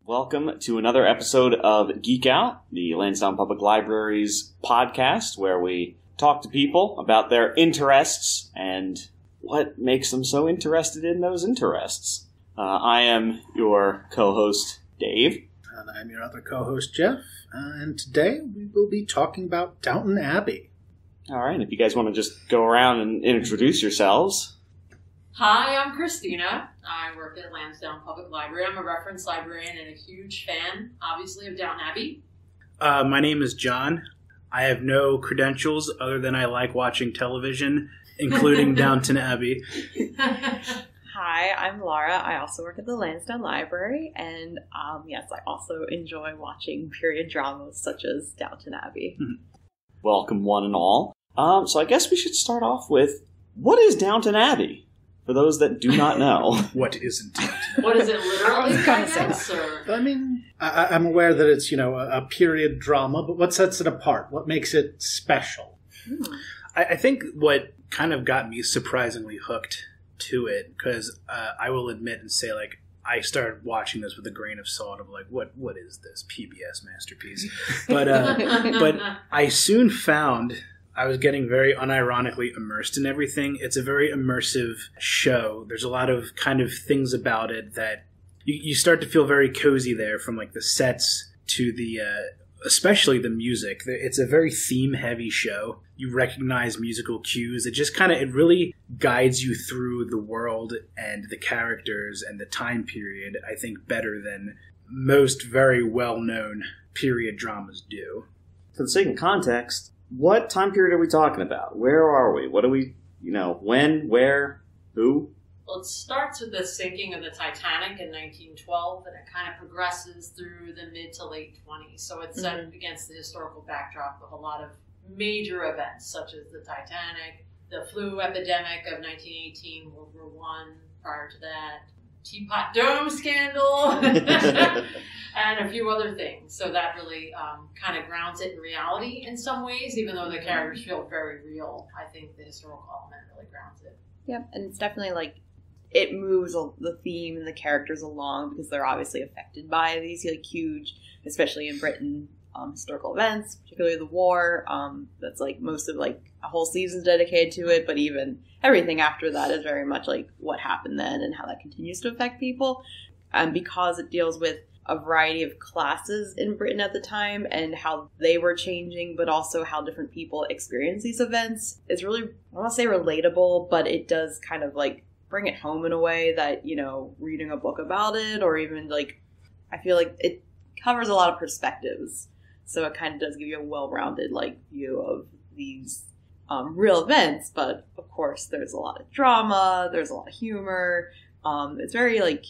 Welcome to another episode of Geek Out, the Lansdowne Public Library's podcast, where we talk to people about their interests and what makes them so interested in those interests. I am your co-host, Dave. And I'm your other co-host, Jeff. And today we will be talking about Downton Abbey. All right, if you guys want to just go around and introduce yourselves. Hi, I'm Christina. I work at Lansdowne Public Library. I'm a reference librarian and a huge fan, obviously, of Downton Abbey. My name is John. I have no credentials other than I like watching television, including Downton Abbey. Hi, I'm Laura. I also work at the Lansdowne Library, and yes, I also enjoy watching period dramas such as Downton Abbey. Welcome, one and all. So I guess we should start off with, what is Downton Abbey? For those that do not know. What isn't it? What is it literally? I mean, I'm aware that it's, a period drama, but what sets it apart? What makes it special? I think what kind of got me surprisingly hooked to it, because I will admit and say, like, I started watching this with a grain of salt of, like, what is this PBS masterpiece? But I soon found I was getting very unironically immersed in everything. It's a very immersive show. There's a lot of kind of things about it that you start to feel very cozy there, from like the sets to the, especially the music. It's a very theme-heavy show. You recognize musical cues. It really guides you through the world and the characters and the time period, I think, better than most very well-known period dramas do. For the sake of context, what time period are we talking about? Where are we? What do we, when, where, who? Well, it starts with the sinking of the Titanic in 1912, and it kind of progresses through the mid to late 20s. So it's set against the historical backdrop of a lot of major events, such as the Titanic, the flu epidemic of 1918, World War I, prior to that, Teapot Dome scandal, and a few other things. So that really kind of grounds it in reality in some ways, even though the characters feel very real. I think the historical element really grounds it. Yep, and it's definitely like it moves the theme and the characters along because they're obviously affected by these like huge, especially in Britain, historical events, particularly the war. That's like most of like a whole season's dedicated to it, but even everything after that is very much like what happened then and how that continues to affect people. And because it deals with a variety of classes in Britain at the time and how they were changing, but also how different people experience these events, it's really, I don't want to say relatable, but it does kind of like bring it home in a way that, reading a book about it, or even like, I feel like it covers a lot of perspectives. So it kind of does give you a well-rounded like view of these real events, but of course there's a lot of drama, there's a lot of humor. It's very like,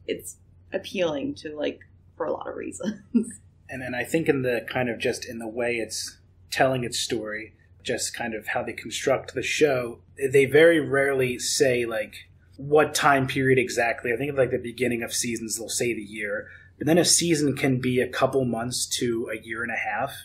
it's appealing to like for a lot of reasons. And I think in the kind of just in the way it's telling its story, just kind of how they construct the show, they very rarely say like what time period exactly. I think at like the beginning of seasons they'll say the year. But then a season can be a couple months to a year and a half.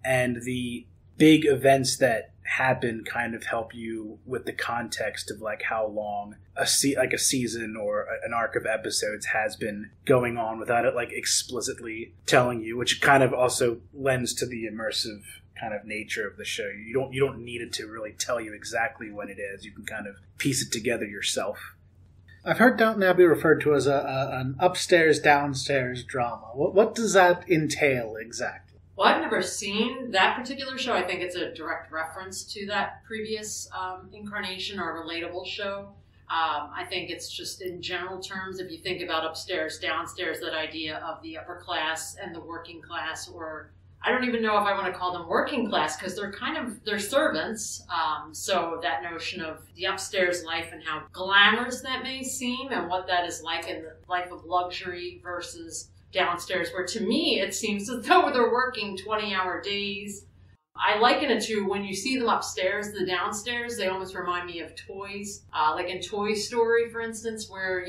And the big events that happen kind of help you with the context of like how long a season or an arc of episodes has been going on without it like explicitly telling you, which kind of also lends to the immersive kind of nature of the show. You don't need it to really tell you exactly when it is. You can kind of piece it together yourself. I've heard Downton Abbey referred to as an upstairs-downstairs drama. What does that entail exactly? Well, I've never seen that particular show. I think it's a direct reference to that previous incarnation or relatable show. I think it's just in general terms, if you think about upstairs, downstairs, that idea of the upper class and the working class, or I don't even know if I want to call them working class because they're servants. So that notion of the upstairs life and how glamorous that may seem and what that is like in the life of luxury versus downstairs, where to me it seems as though they're working 20-hour days. I liken it to when you see them upstairs, the downstairs, they almost remind me of toys. Like in Toy Story, for instance, where,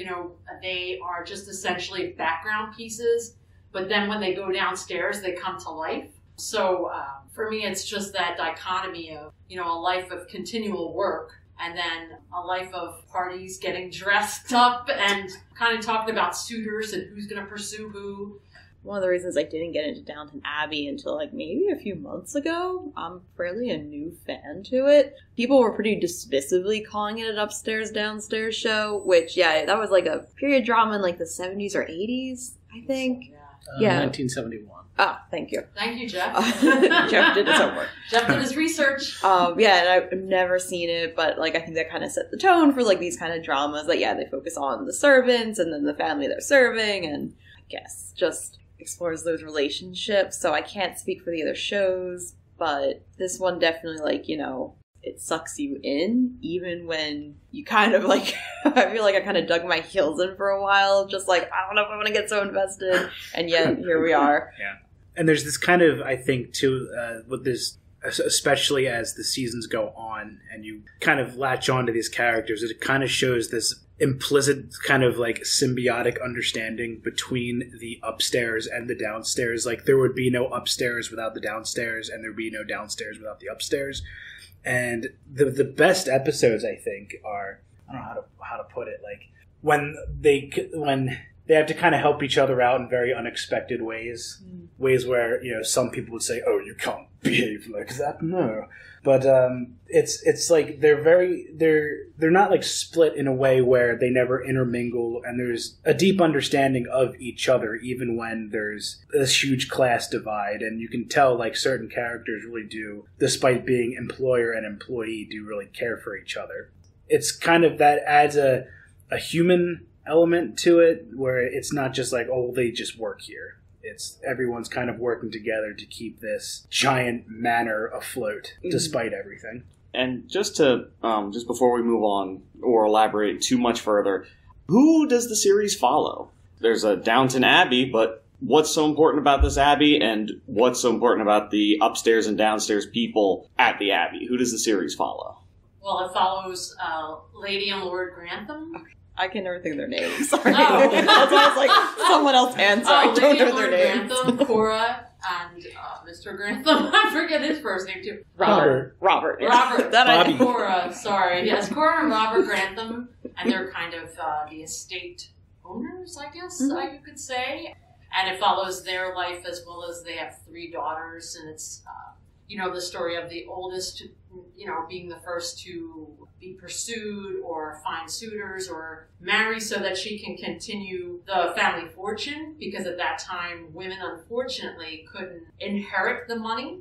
they are just essentially background pieces. But then when they go downstairs, they come to life. So for me, it's just that dichotomy of, a life of continual work and then a life of parties, getting dressed up, and kind of talking about suitors and who's going to pursue who. One of the reasons I didn't get into Downton Abbey until like maybe a few months ago, I'm fairly a new fan to it. People were pretty dismissively calling it an upstairs downstairs show, which that was like a period drama in like the 70s or 80s, I think. Yeah. 1971. Ah, thank you. Thank you, Jeff. Jeff did his homework. Jeff did his research. And I've never seen it, but like I think that kind of set the tone for like these kind of dramas. Like, they focus on the servants and then the family they're serving, and I guess just explores those relationships. So I can't speak for the other shows, but this one definitely, like, it sucks you in, even when you kind of like, I feel like I kind of dug my heels in for a while, just like, I don't know if I want to get so invested, and yet here we are. Yeah. And there's this kind of, I think, too, with this, especially as the seasons go on and you kind of latch on to these characters, it kind of shows this implicit kind of like symbiotic understanding between the upstairs and the downstairs. Like, there would be no upstairs without the downstairs, and there would be no downstairs without the upstairs. And the best episodes, I think, are, I don't know how to put it, like when they have to kind of help each other out in very unexpected ways, ways where some people would say, "Oh, you can't behave like that." No, but it's like they're not like split in a way where they never intermingle, and there's a deep understanding of each other even when there's this huge class divide, and you can tell like certain characters really do, despite being employer and employee, do really care for each other. It's kind of that adds a human element to it, where it's not just like, oh, they just work here. It's everyone's kind of working together to keep this giant manor afloat, despite everything. And just before we move on or elaborate too much further, who does the series follow? There's a Downton Abbey, but what's so important about this Abbey, and what's so important about the upstairs and downstairs people at the Abbey? Who does the series follow? Well, it follows Lady and Lord Grantham. I can never think of their names. Sorry. Oh. That's why I was like, someone else answer. I don't know their names. Grantham, Cora, and Mr. Grantham. I forget his first name, too. Robert. Robert. Bobby. Cora, sorry. Yes, Cora and Robert Grantham. And they're kind of the estate owners, I guess you could say. And it follows their life, as well as they have 3 daughters. And it's, the story of the oldest, being the first to be pursued or find suitors or marry so that she can continue the family fortune, because at that time women unfortunately couldn't inherit the money.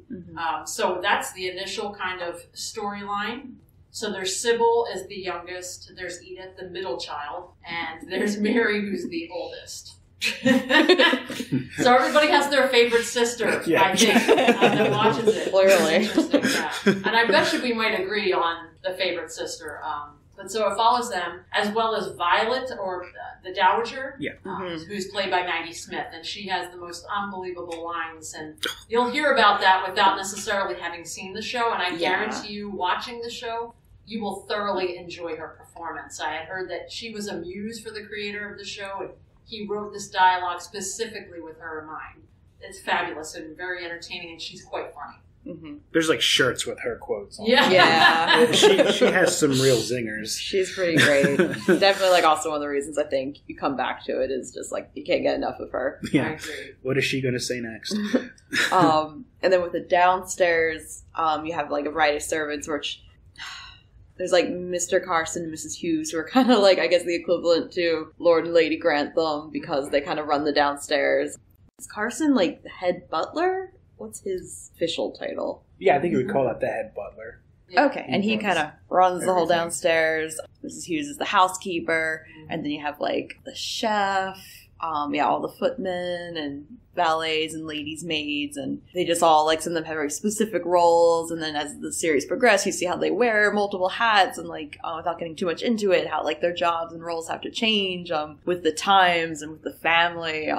So that's the initial kind of storyline. So there's Sybil as the youngest, there's Edith, the middle child, and there's Mary, who's the oldest. So everybody has their favorite sister, I think, that watches it. Clearly. Interesting, yeah. And I bet you we might agree on the favorite sister. But so it follows them, as well as Violet, or the Dowager, who's played by Maggie Smith, and she has the most unbelievable lines. And you'll hear about that without necessarily having seen the show, and I guarantee you, watching the show, you will thoroughly enjoy her performance. I had heard that she was a muse for the creator of the show, and he wrote this dialogue specifically with her in mind. It's fabulous and very entertaining, and she's quite funny. There's like shirts with her quotes on. Yeah. She has some real zingers. She's pretty great. Definitely, like, also one of the reasons I think you come back to it is just like you can't get enough of her. Yeah. What is she going to say next? And then with the downstairs, you have like a variety of servants, which there's like Mr. Carson and Mrs. Hughes, who are kind of like, I guess, the equivalent to Lord and Lady Grantham, because they kind of run the downstairs. Is Carson like the head butler? What's his official title? Yeah, I think you would call that the head butler. Yeah. Okay, and he kind of runs the whole downstairs. Mrs. Hughes is the housekeeper, and then you have like the chef, all the footmen and valets and ladies' maids, and they just all, like, some of them have very specific roles, and then as the series progresses, you see how they wear multiple hats, and like, without getting too much into it, how like their jobs and roles have to change with the times and with the family.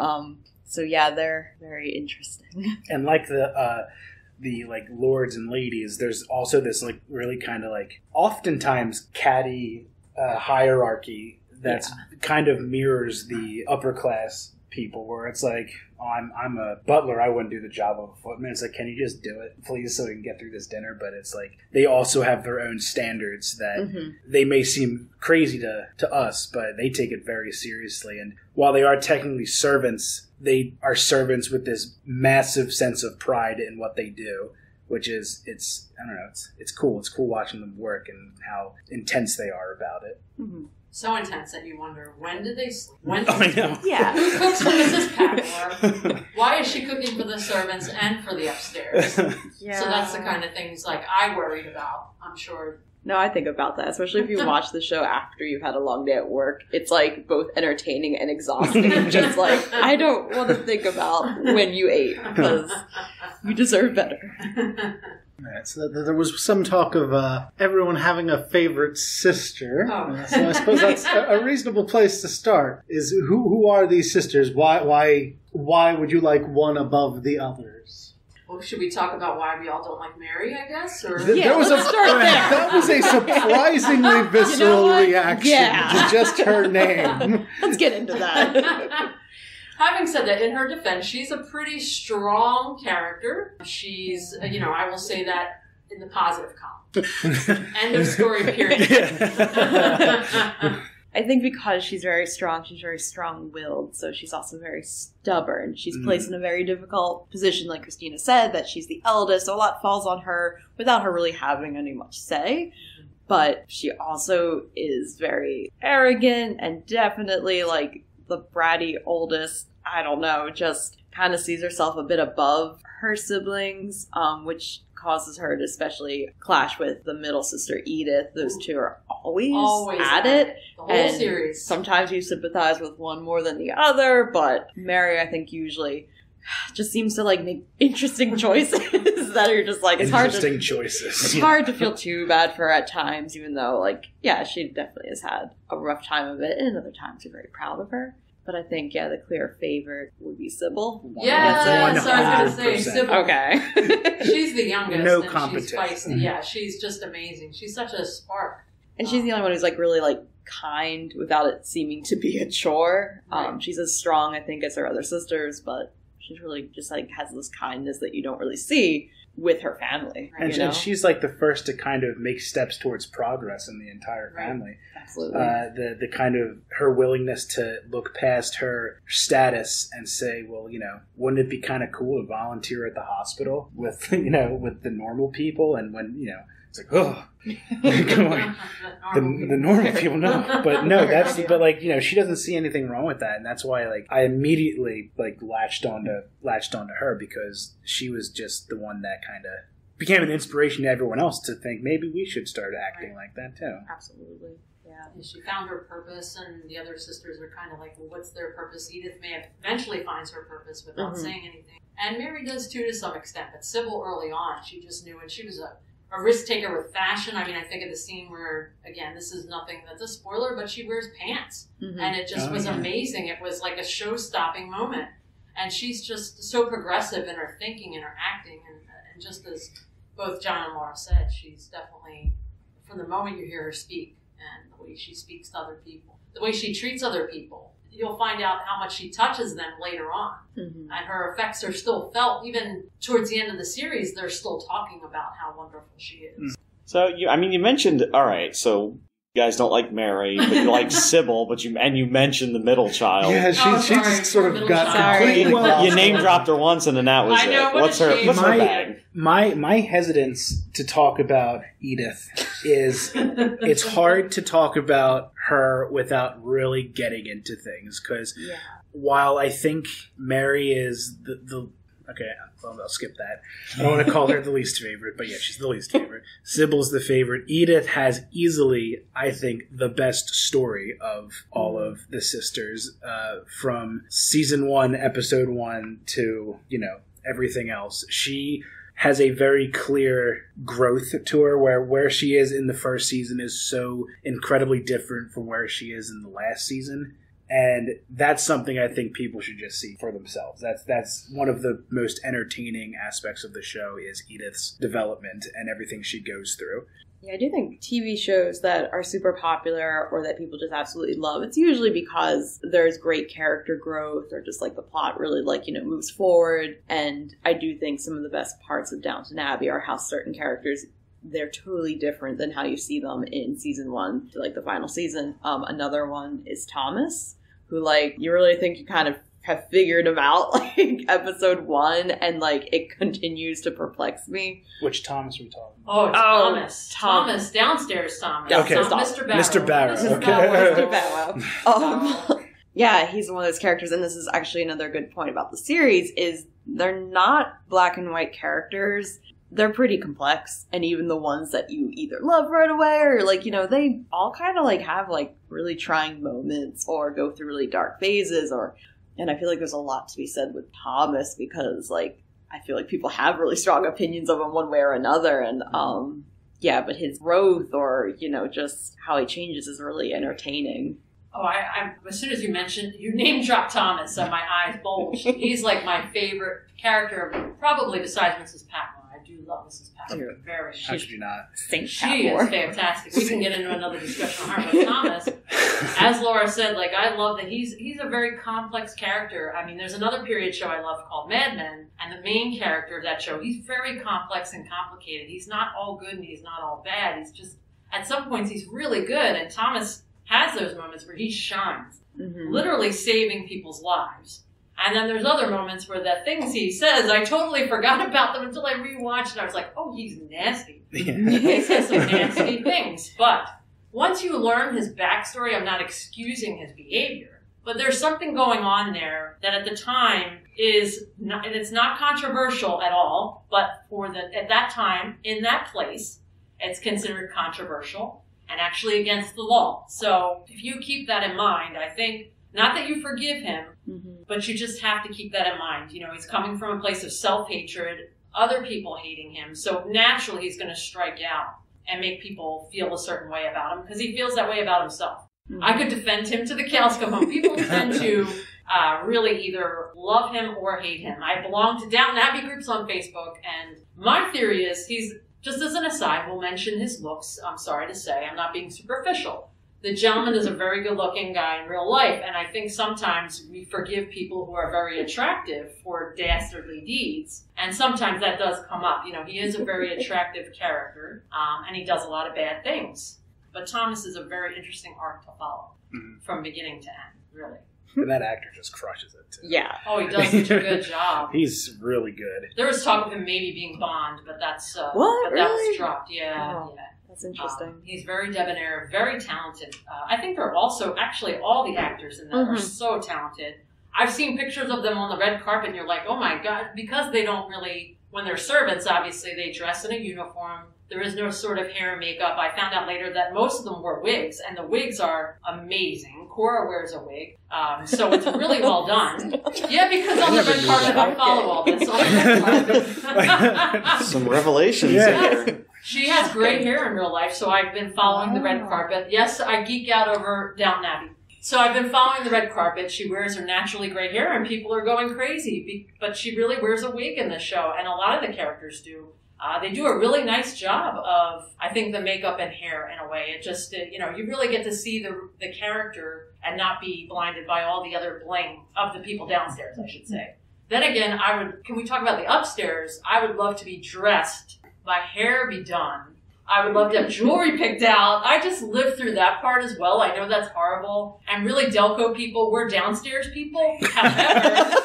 So yeah, they're very interesting. And like the like lords and ladies, there's also this like really kind of like oftentimes catty hierarchy that's kind of mirrors the upper class people where it's like, oh, I'm a butler, I wouldn't do the job of a footman. It's like, can you just do it, please, so we can get through this dinner? But it's like, they also have their own standards that they may seem crazy to us, but they take it very seriously. And while they are technically servants, they are servants with this massive sense of pride in what they do, which is, I don't know, it's cool. It's cool watching them work and how intense they are about it. So intense that you wonder, when did they sleep? When I know. Yeah. Who cooks for Mrs. Patmore? Why is she cooking for the servants and for the upstairs? Yeah. So that's the kind of things like I worried about, I'm sure. No, I think about that, especially if you watch the show after you've had a long day at work. It's like both entertaining and exhausting. Just like, I don't want to think about when you ate because you deserve better. Right, so there was some talk of everyone having a favorite sister. Oh. So I suppose that's a reasonable place to start. Is who are these sisters? Why would you like one above the others? Well, should we talk about why we all don't like Mary, I guess? Or There was let's start there. That was a surprisingly visceral what? reaction Yeah. to just her name. Let's get into that. Having said that, in her defense, she's a pretty strong character. She's, I will say that in the positive column. End of story, period. I think because she's very strong-willed, so she's also very stubborn. She's placed in a very difficult position, like Christina said, that she's the eldest, so a lot falls on her without her really having any much say. But she also is very arrogant and definitely, like, the bratty oldest, I don't know, just kind of sees herself a bit above her siblings, which causes her to especially clash with the middle sister, Edith. Those two are always at it. The whole and series. Sometimes you sympathize with one more than the other, but Mary, I think, usually just seems to like make interesting choices that are just like, it's hard to feel too bad for her at times, even though, like, yeah, she definitely has had a rough time of it, and other times you're very proud of her. But I think, yeah, the clear favorite would be Sybil. Yeah, so I was going to say, Sybil. Okay. She's the youngest. No and competition. She's feisty. Yeah, she's just amazing. She's such a spark. And she's the only one who's like really like kind without it seeming to be a chore. Right. She's as strong, I think, as her other sisters, but she's really just like has this kindness that you don't really see with her family. Right. And she's like the first to kind of make steps towards progress in the entire family. Absolutely. The kind of her willingness to look past her status and say, well, wouldn't it be kind of cool to volunteer at the hospital with, with the normal people? And when, it's like, oh, the normal people, no. But no, she doesn't see anything wrong with that. And that's why, like, I immediately, like, latched onto her because she was just the one that kind of became an inspiration to everyone else to think maybe we should start acting like that too. Absolutely. Yeah. And she found her purpose, and the other sisters are kind of like, well, what's their purpose? Edith may eventually finds her purpose without saying anything. And Mary does too to some extent, but Sybil early on, she just knew, and she was a risk taker with fashion. I mean, I think of the scene where, again, this is nothing that's a spoiler, but she wears pants. And it just was amazing. It was like a show-stopping moment. And she's just so progressive in her thinking and her acting. And just as both John and Laura said, she's definitely, from the moment you hear her speak and the way she speaks to other people, the way she treats other people, you'll find out how much she touches them later on. And her effects are still felt. Even towards the end of the series, they're still talking about how wonderful she is. So, you mentioned, all right, so you guys don't like Mary, but you like Sybil, but you mentioned the middle child. Yeah, she just sort of got completely Well, you name dropped her once, and then that was I know, it. what What's a her shame. bag? My hesitance to talk about Edith is it's hard to talk about her without really getting into things, because while I think Mary is the okay, well, I'll skip that. I don't want to call her the least favorite, but yeah, she's the least favorite. Sybil's the favorite. Edith has easily, I think, the best story of all of the sisters, from season 1, episode 1 to, everything else. She has a very clear growth to her where she is in the first season is so incredibly different from where she is in the last season. And that's something I think people should just see for themselves. That's one of the most entertaining aspects of the show is Edith's development and everything she goes through. Yeah, I do think TV shows that are super popular or that people just absolutely love, it's usually because there's great character growth or just like the plot really moves forward. And I do think some of the best parts of Downton Abbey are how certain characters, they're totally different than how you see them in season 1 to the final season. Another one is Thomas, who you really think you kind of have figured him out episode 1, and it continues to perplex me. Which Thomas are we talking about? Oh, it's Thomas. Downstairs Thomas. Okay. Mr. Barrow. Mr. Barrow. Mr. Barrow. Yeah, he's one of those characters, and this is actually another good point about the series, is they're not black and white characters. They're pretty complex, and even the ones that you either love right away or they all kind of have really trying moments or go through really dark phases, and I feel like there's a lot to be said with Thomas because I feel like people have really strong opinions of him one way or another, and but his growth or just how he changes is really entertaining. Oh, I as soon as you name drop Thomas, my eyes bulged. He's my favorite character, probably besides Mrs. Patmore. I do love Mrs. Patmore. Very. How could you not? She is fantastic. We can get into another discussion on her, but Thomas, as Laura said, I love that he's a very complex character. I mean, there's another period show I love called Mad Men, and the main character of that show, he's very complex and complicated. He's not all good and he's not all bad. He's just, at some points, he's really good, and Thomas has those moments where he shines, literally saving people's lives. And then there's other moments where the things he says, I totally forgot about them until I rewatched and I was like, oh, he's nasty. He says some nasty things. But once you learn his backstory, I'm not excusing his behavior, but there's something going on there that at the time is not, and it's not controversial at all, but at that time, in that place, it's considered controversial and actually against the law. So if you keep that in mind, I think, not that you forgive him, but you just have to keep that in mind. He's coming from a place of self-hatred, other people hating him, so naturally he's going to strike out and make people feel a certain way about him because he feels that way about himself. I could defend him to the cows come home. People tend to really either love him or hate him. I belong to Downton Abbey groups on Facebook, and my theory is he's, just as an aside, we'll mention his looks. I'm sorry to say, I'm not being superficial. The gentleman is a very good-looking guy in real life, and I think sometimes we forgive people who are very attractive for dastardly deeds, and sometimes that does come up. He is a very attractive character, and he does a lot of bad things. But Thomas is a very interesting arc to follow from beginning to end, really. And that actor just crushes it, too. Yeah. Oh, he does such a good job. He's really good. There was talk of him maybe being Bond, but that's what? But really? that was dropped. Yeah, oh, yeah. That's interesting. He's very debonair, very talented. I think they're also, actually, all the actors in that are so talented. I've seen pictures of them on the red carpet, and you're like, oh my God, because they don't really, when they're servants, obviously, they dress in a uniform. There is no sort of hair and makeup. I found out later that most of them wear wigs, and the wigs are amazing. Cora wears a wig, so it's really well done. Yeah, because on the red carpet, I follow all this. On the red carpet. Some revelations here. She has gray hair in real life, so I've been following the red carpet. Yes, I geek out over Downton Abbey. So I've been following the red carpet. She wears her naturally gray hair, and people are going crazy. But she really wears a wig in this show, and a lot of the characters do. They do a really nice job of, I think, the makeup and hair in a way. It just, you really get to see the character and not be blinded by all the other bling of the people downstairs, I should say. Then again, can we talk about the upstairs? I would love to be dressed, my hair be done. I would love to have jewelry picked out. I just lived through that part as well. I know that's horrible. And really, Delco people, we're downstairs people. However,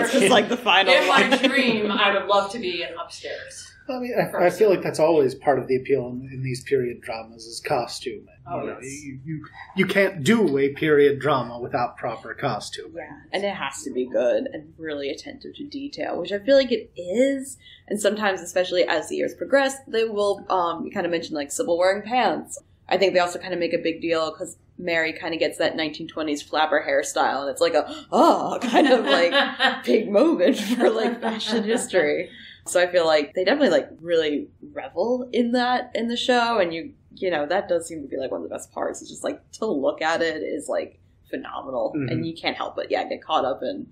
it's just like the final in one. my dream, I would love to be an upstairs. I mean, I feel like that's always part of the appeal in these period dramas is costume. You can't do a period drama without proper costume. Yeah, and it has to be good and really attentive to detail, which I feel like it is. And sometimes, especially as the years progress, they will, you kind of mentioned like Sybil wearing pants. I think they also kind of make a big deal because Mary kind of gets that 1920s flapper hairstyle, and it's like kind of like big moment for like fashion history. So I feel like they definitely like really revel in that in the show, and you know that does seem to be like one of the best parts. It's just like to look at it is like phenomenal, Mhm. and you can't help but get caught up in.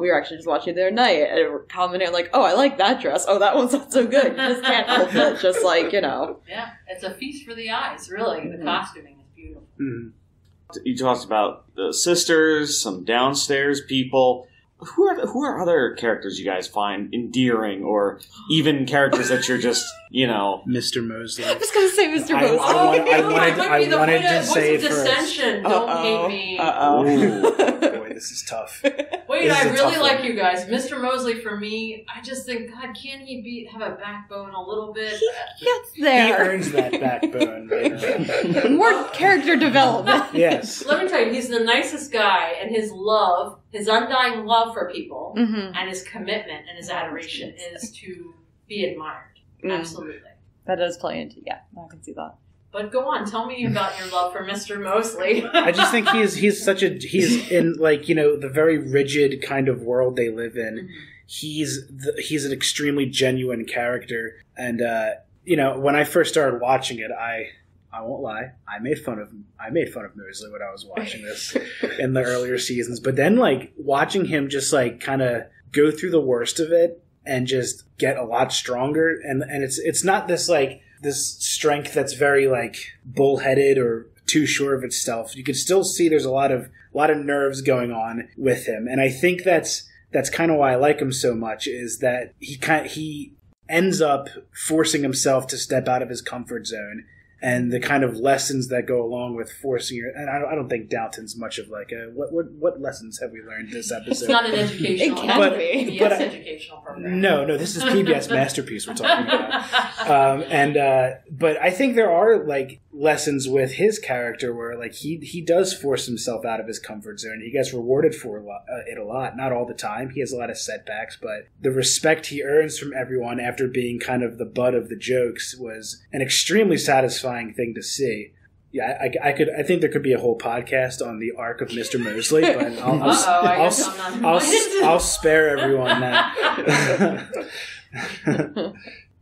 We were actually just watching it the other night, and we were commenting like, "Oh, I like that dress. Oh, that one's not so good." You just can't help it. Just like Yeah, it's a feast for the eyes, really. Mhm. The costuming is beautiful. Mhm. You talked about the sisters, some downstairs people. Who are other characters you guys find endearing, or even characters that you're just, Mr. Mosley. I was going to say Mr. I- Mosley. I wanted to say voice of first. dissension. Don't hate me. Boy, this is tough. Wait, This is I a really tough like one. you guys. Mr. Mosley, for me, I just think, God, can't he have a backbone a little bit? He gets He there. earns that backbone later. More character development. Yes. Let me tell you, he's the nicest guy, and his love, his undying love for people, Mm-hmm. and his commitment and his adoration is to be admired. Absolutely. That does play into, I can see that. But go on, tell me about your love for Mr. Mosley. I just think he's in the very rigid kind of world they live in. He's an extremely genuine character, and when I first started watching it, I won't lie, I made fun of Mosley when I was watching this in the earlier seasons. But then watching him just kind of go through the worst of it and just get a lot stronger, and it's not this this strength that's very bullheaded or too sure of itself. You can still see there's a lot of nerves going on with him, and I think that's kind of why I like him so much, is that he ends up forcing himself to step out of his comfort zone, and the kind of lessons that go along with forcing your. And I don't think Downton's much of what lessons have we learned this episode? It's not an educational. It can be. Yes, educational program. No, this is PBS Masterpiece we're talking about. But I think there are lessons with his character where he does force himself out of his comfort zone. He gets rewarded for it a lot, not all the time. He has a lot of setbacks, but the respect he earns from everyone after being kind of the butt of the jokes was an extremely satisfying thing to see. Yeah, I think there could be a whole podcast on the arc of Mr. Mosley, but I'll spare everyone that.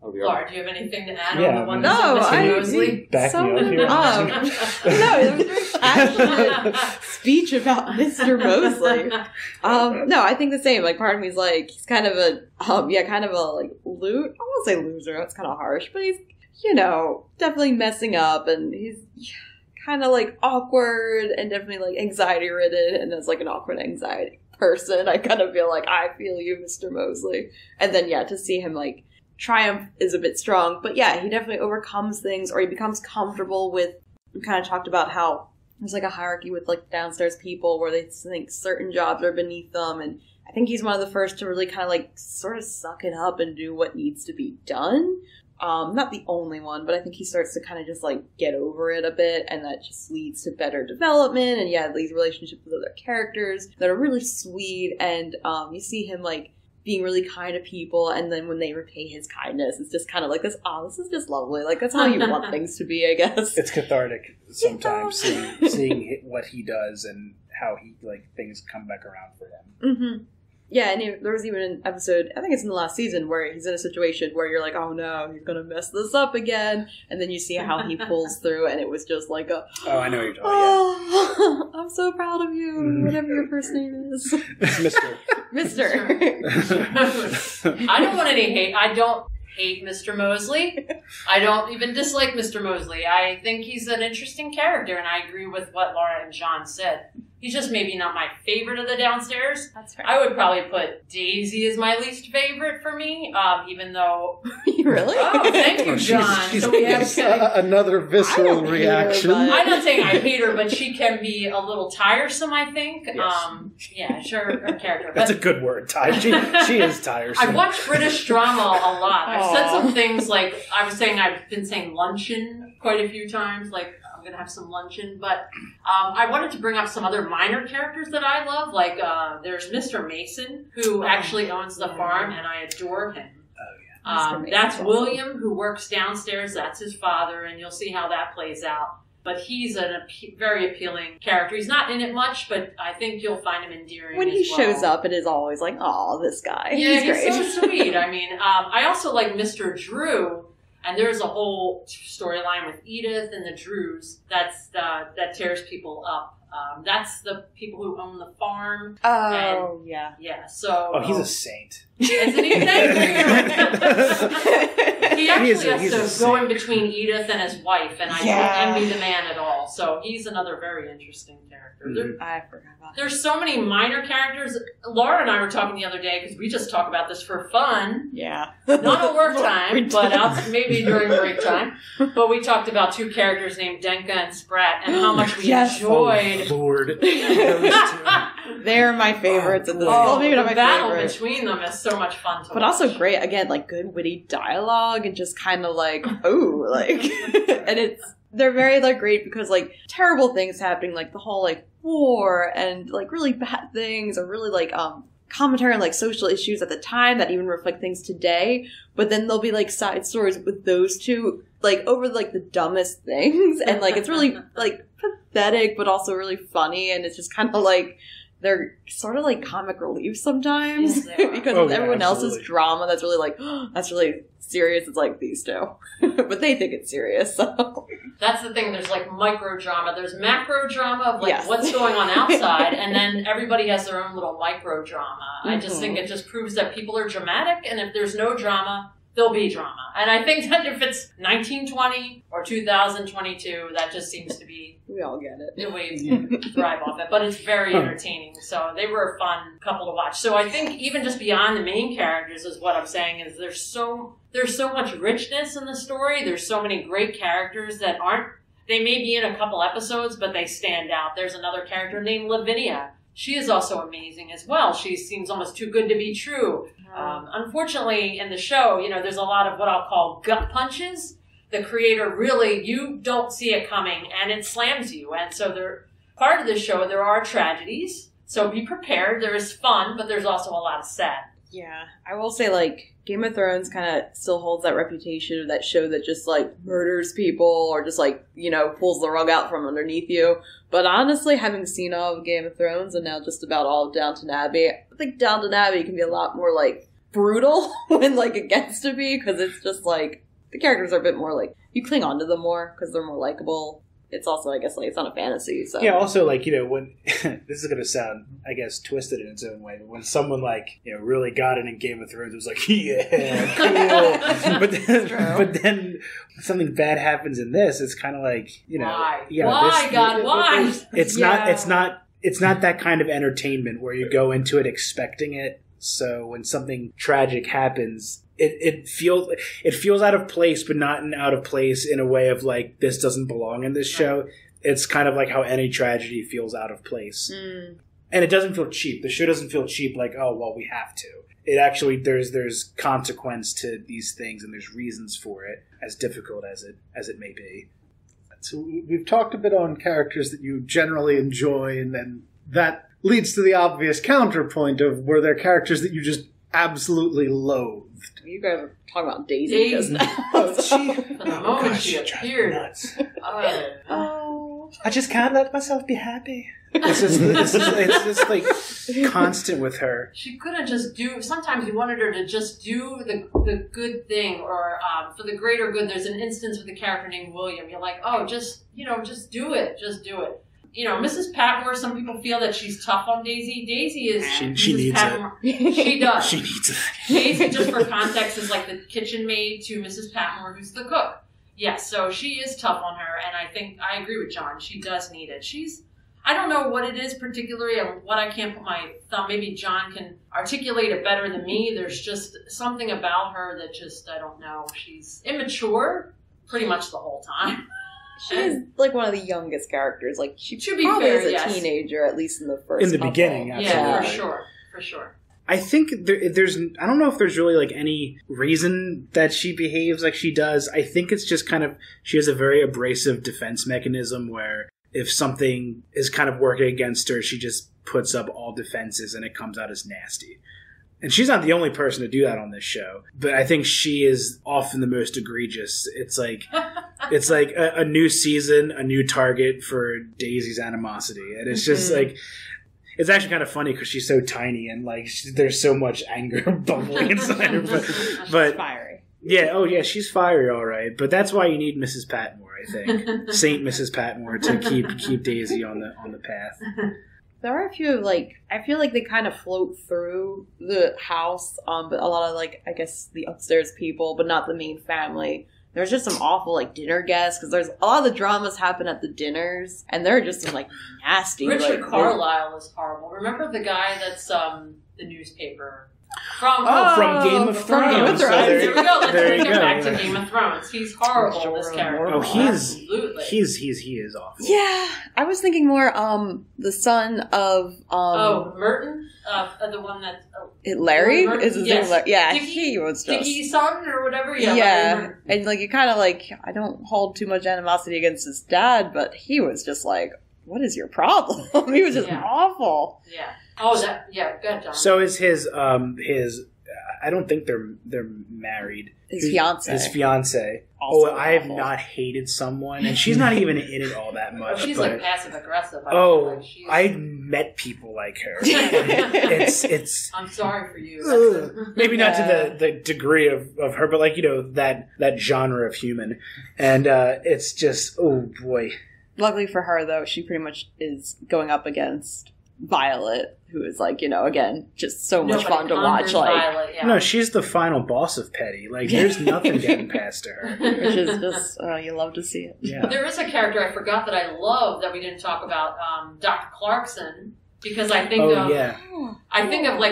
Laura, do you have anything to add Yeah, on the one no, Mr. Mosley? Back me up here. No, it was a very passionate speech about Mr. Mosley. No, I think the same. Part of me is he's kind of a, kind of a I won't say loser. That's kind of harsh, but he's, definitely messing up, and he's kind of awkward and definitely anxiety ridden, and as an awkward anxiety person, I kind of feel I feel you, Mr. Mosley. And then to see him triumph is a bit strong, but he definitely overcomes things, or he becomes comfortable with. We kind of talked about how there's a hierarchy with downstairs people where they think certain jobs are beneath them, and I think he's one of the first to really kind of sort of suck it up and do what needs to be done. Not the only one, but I think he starts to kind of just get over it a bit, and that just leads to better development, and these relationships with other characters that are really sweet, and you see him being really kind to people, and then when they repay his kindness, it's just kind of this, this is just lovely. That's how you want things to be, I guess. It's cathartic sometimes, seeing what he does and how he things come back around for him. Mm-hmm. Yeah, and there was even an episode, I think it's in the last season, where he's in a situation where you're oh no, he's going to mess this up again. And then you see how he pulls through, and it was just oh, I know what you're talking about. I'm so proud of you, whatever your first name is. Mister. I don't want any hate. I don't hate Mr. Mosley. I don't even dislike Mr. Mosley. I think he's an interesting character, and I agree with what Laura and John said. He's just maybe not my favorite of the downstairs. That's right. I would probably put Daisy as my least favorite for me, even though... Really? Oh, thank you, John. So we have another visceral I don't reaction. hate her, I'm not saying I hate her, but she can be a little tiresome, I think. Yes. Her character. That's a But good word, Ty. She is tiresome. I've watched British drama a lot. I've said some things I've been saying luncheon quite a few times, I'm going to have some luncheon, but I wanted to bring up some other minor characters that I love, there's Mr. Mason, who actually owns the farm, and I adore him. That's William, who works downstairs. That's his father, and you'll see how that plays out. But he's a very appealing character. He's not in it much, but I think you'll find him endearing When he as well. shows up, it is always oh, this guy. Yeah, he's great. so sweet. I mean, I also like Mr. Drew, and there's a whole storyline with Edith and the Drews that tears people up. That's the people who own the farm. Oh, yeah. Yeah, so... Oh, he's a saint. Isn't he? He actually has to go in between Edith and his wife, and I don't envy the man at all. So he's another very interesting character. I forgot about that. There's so many minor characters. Laura and I were talking the other day, because we just talk about this for fun. Yeah. Not at work time, but maybe during break time. But we talked about two characters named Denka and Sprat, and how much we enjoyed. Oh, Lord. They're my favorites in this. Oh, maybe not the my battle favorite. between them is so much fun to watch. But also great, again, like good witty dialogue and just kind of like, ooh, like, and they're very like great because like terrible things happening, like the whole like war and like really bad things or really like commentary on like social issues at the time that even reflect things today. But then there'll be like side stories with those two like over like the dumbest things, and like it's really like pathetic but also really funny, and it's just kind of like they're sort of like comic relief sometimes. Yes, because everyone else's drama that's really like that's really serious. It's like these two, but they think it's serious. So that's the thing. There's like micro drama. There's macro drama of like what's going on outside, and then everybody has their own little micro drama. I just think it just proves that people are dramatic, and if there's no drama, there'll be drama. And I think that if it's 1920 or 2022, that just seems to be we all get it. the way you thrive off it. But it's very entertaining. So they were a fun couple to watch. So I think even just beyond the main characters is what I'm saying is there's so much richness in the story. There's so many great characters that they may be in a couple episodes, but they stand out. There's another character named Lavinia. She is also amazing as well. She seems almost too good to be true. Unfortunately, in the show, there's a lot of what I'll call gut punches. The creator really, you don't see it coming, and it slams you. And so part of the show, there are tragedies. So be prepared. There is fun, but there's also a lot of sad. Yeah, I will say, like, Game of Thrones kind of still holds that reputation of that show that just, like, murders people or just, like, pulls the rug out from underneath you. But honestly, having seen all of Game of Thrones and now just about all of Downton Abbey, I think Downton Abbey can be a lot more, like, brutal when, like, it gets to be, because it's just, like, the characters are a bit more, like, you cling on to them more because they're more likable. It's also, I guess, like, it's not a fantasy, so. Yeah, also, like, when, this is going to sound, I guess, twisted in its own way, but when someone, like, really got it in Game of Thrones, it was like, yeah, cool. but then something bad happens in this, it's kind of like, Why? Yeah, why, God, why? It's not that kind of entertainment where you go into it expecting it, so when something tragic happens, it feels out of place, but not out of place in a way of like, this doesn't belong in this show. It's kind of like how any tragedy feels out of place. And it doesn't feel cheap. The show doesn't feel cheap like, oh, well, we have to. It actually, there's consequence to these things, and there's reasons for it, as difficult as it may be. So we've talked a bit on characters that you generally enjoy, and then that leads to the obvious counterpoint of, were there characters that you just absolutely loathed? You guys were talking about Daisy just now. The moment she appeared. Nuts. Oh. I just can't let myself be happy. It's just like constant with her. She couldn't just do. Sometimes you wanted her to just do the good thing, or for the greater good. There's an instance with a character named William. You're like, oh, just do it, just do it. Mrs. Patmore, some people feel that she's tough on Daisy. Daisy is... She needs Patmore. She does. She needs it. Daisy, just for context, is like the kitchen maid to Mrs. Patmore, who's the cook. Yes, so she is tough on her, and I think I agree with John. She does need it. I don't know what it is particularly, and what I can't put my thumb. Maybe John can articulate it better than me. There's just something about her that just, I don't know. She's immature pretty much the whole time. She is like one of the youngest characters. Like she to be probably fair, is a yes. teenager, at least in the first. In the couple. beginning, absolutely. Yeah, for sure. I think there's. I don't know if there's really like any reason that she behaves like she does. I think it's just kind of she has a very abrasive defense mechanism where if something is kind of working against her, she just puts up all defenses and it comes out as nasty. And she's not the only person to do that on this show, but I think she is often the most egregious. It's like a new season, a new target for Daisy's animosity, and it's just like it's actually kind of funny because she's so tiny and like there's so much anger bubbling inside her. But fiery. Yeah, oh yeah, she's fiery, all right. But that's why you need Mrs. Patmore, I think. Saint Mrs. Patmore to keep Daisy on the path. There are a few I feel like they kind of float through the house, but a lot of I guess the upstairs people, but not the main family. There's just some awful dinner guests because there's a lot of the dramas happen at the dinners, and they're just some nasty. Richard Carlisle is horrible. Remember the guy that's the newspaper from Game of Thrones. Game of Thrones. There we go. Let's There you bring him go, back to yeah. Game of Thrones. He's horrible. This character. Oh, Absolutely. he is awful. Yeah, I was thinking more the son of Merton, the one that Larry Merton? is his Yes. name. Yeah, Dickie? he was just Dickie's son or whatever. yeah. And you kind of I don't hold too much animosity against his dad, but he was just what is your problem? He was just awful. Yeah. Oh, that. Yeah. Good, John. So is his I don't think they're married. His fiance. His fiance. Also I have awful. not hated someone, and she's not even in it all that much. She's but, passive aggressive. I met people like her. it's. I'm sorry for you. Maybe not to the degree of her, but that genre of human, and it's just oh boy. Luckily for her, though, she pretty much is going up against Violet, who is again, just so much fun to watch. Violet, yeah. No, she's the final boss of Petty. There's nothing getting past her. Which is just, you love to see it. Yeah. There is a character I forgot that I love that we didn't talk about, Dr. Clarkson, because I think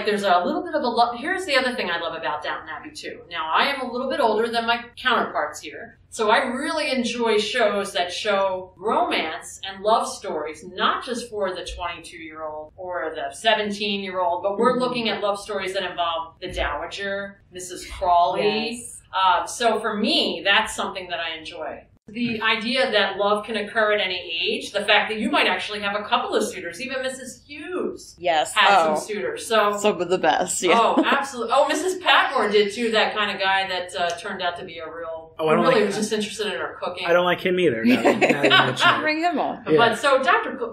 there's a little bit of a love. Here's the other thing I love about Downton Abbey too. Now I am a little bit older than my counterparts here, so I really enjoy shows that show romance and love stories, not just for the 22-year-old or the 17-year-old, but we're looking at love stories that involve the Dowager, Mrs. Crawley. Yes. So for me, that's something that I enjoy. The idea that love can occur at any age, the fact that you might actually have a couple of suitors, even Mrs. Hughes Yes. had some suitors. So some of the best. Yeah. Oh, absolutely. Oh, Mrs. Patmore did too, that kind of guy that turned out to be a real, I don't was just interested in her cooking. I don't like him either. Now that you mention it. Bring him on. Yeah. But so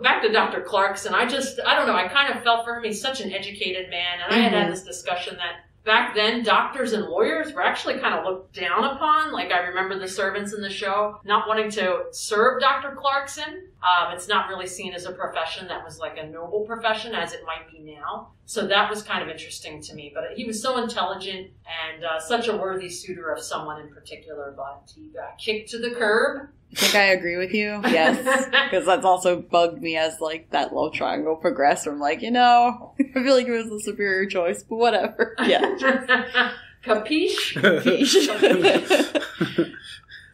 back to Dr. Clarkson, I don't know, I kind of felt for him. He's such an educated man, and I had this discussion that back then, doctors and lawyers were actually kind of looked down upon. I remember the servants in the show not wanting to serve Dr. Clarkson. It's not really seen as a profession that was a noble profession as it might be now. So that was kind of interesting to me. But he was so intelligent and such a worthy suitor of someone in particular, but he got kicked to the curb. I think I agree with you. Yes. Because that's also bugged me as that love triangle progressed from I feel like it was the superior choice, but whatever. Yeah. Capiche?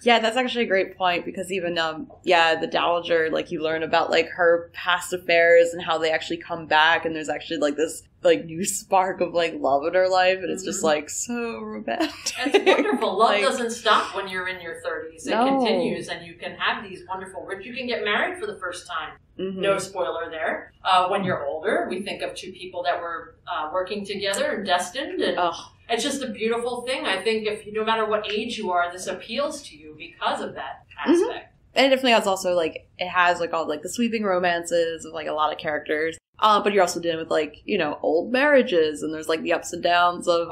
Yeah, that's actually a great point because even, the Dowager, you learn about, her past affairs and how they actually come back and there's actually, this, new spark of, love in her life and it's just, so romantic. It's wonderful. Love doesn't stop when you're in your 30s. It No. continues and you can have these wonderful, you can get married for the first time. Mm-hmm. No spoiler there. When you're older, we think of two people that were working together and destined and... It's just a beautiful thing. I think no matter what age you are, this appeals to you because of that aspect. Mm-hmm. And it definitely has also, it has, all, the sweeping romances of, a lot of characters. But you're also dealing with, old marriages, and there's, the ups and downs of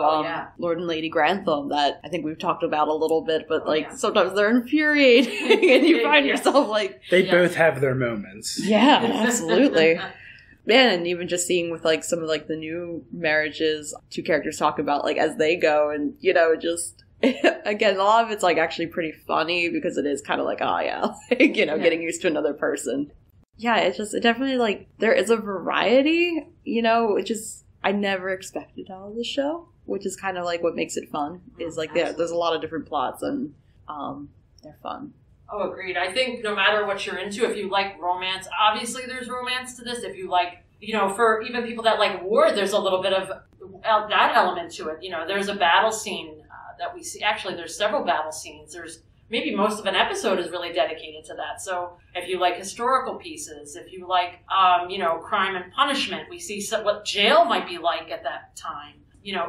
Lord and Lady Grantham that I think we've talked about a little bit, but, sometimes they're infuriating, and you find yourself, They both have their moments. Yeah, absolutely. And even just seeing with some of the new marriages, two characters talk about as they go, and just again, a lot of it's actually pretty funny because it is kind of getting used to another person. Yeah, it definitely there is a variety, which is I never expected out of the show, which is kind of what makes it fun. Is there's a lot of different plots and they're fun. Oh, agreed. I think no matter what you're into, if you like romance, obviously there's romance to this. If you like, for even people that like war, there's a little bit of that element to it. There's a battle scene that we see. Actually, there's several battle scenes. There's maybe most of an episode is really dedicated to that. So if you like historical pieces, if you like, crime and punishment, we see what jail might be like at that time.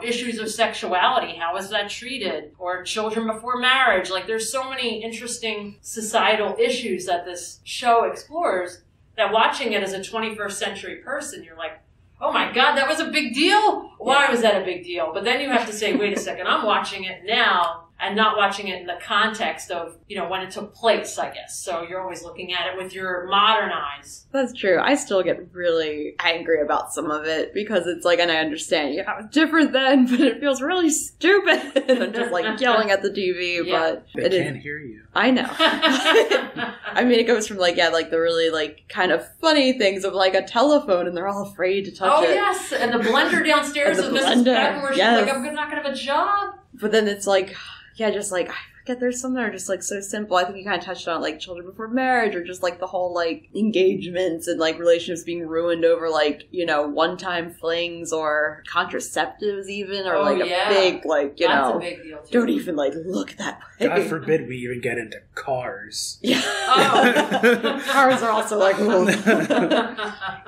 Issues of sexuality, how is that treated? Or children before marriage. There's so many interesting societal issues that this show explores that watching it as a 21st century person, you're like, oh my God, that was a big deal? Why was that a big deal? But then you have to say, wait a second, I'm watching it now and not watching it in the context of, when it took place, I guess. So you're always looking at it with your modern eyes. That's true. I still get really angry about some of it because it's like, and I understand, it was different then, but it feels really stupid. And I'm just like yelling at the TV, but they can't hear you. I know. I mean, it goes from like the really like kind of funny things of like a telephone and they're all afraid to touch it. Oh, yes. And the blender downstairs with Mrs. Bevan where she's like, I'm not going to have a job. But then it's like, just like, I forget, there's some that are just like so simple. I think you kind of touched on like children before marriage or just like the whole like engagements and like relationships being ruined over like, one-time flings or contraceptives even or a big like, That's a big deal too. Don't even like look that way. God forbid we even get into cars. Yeah. Oh. Cars are also like,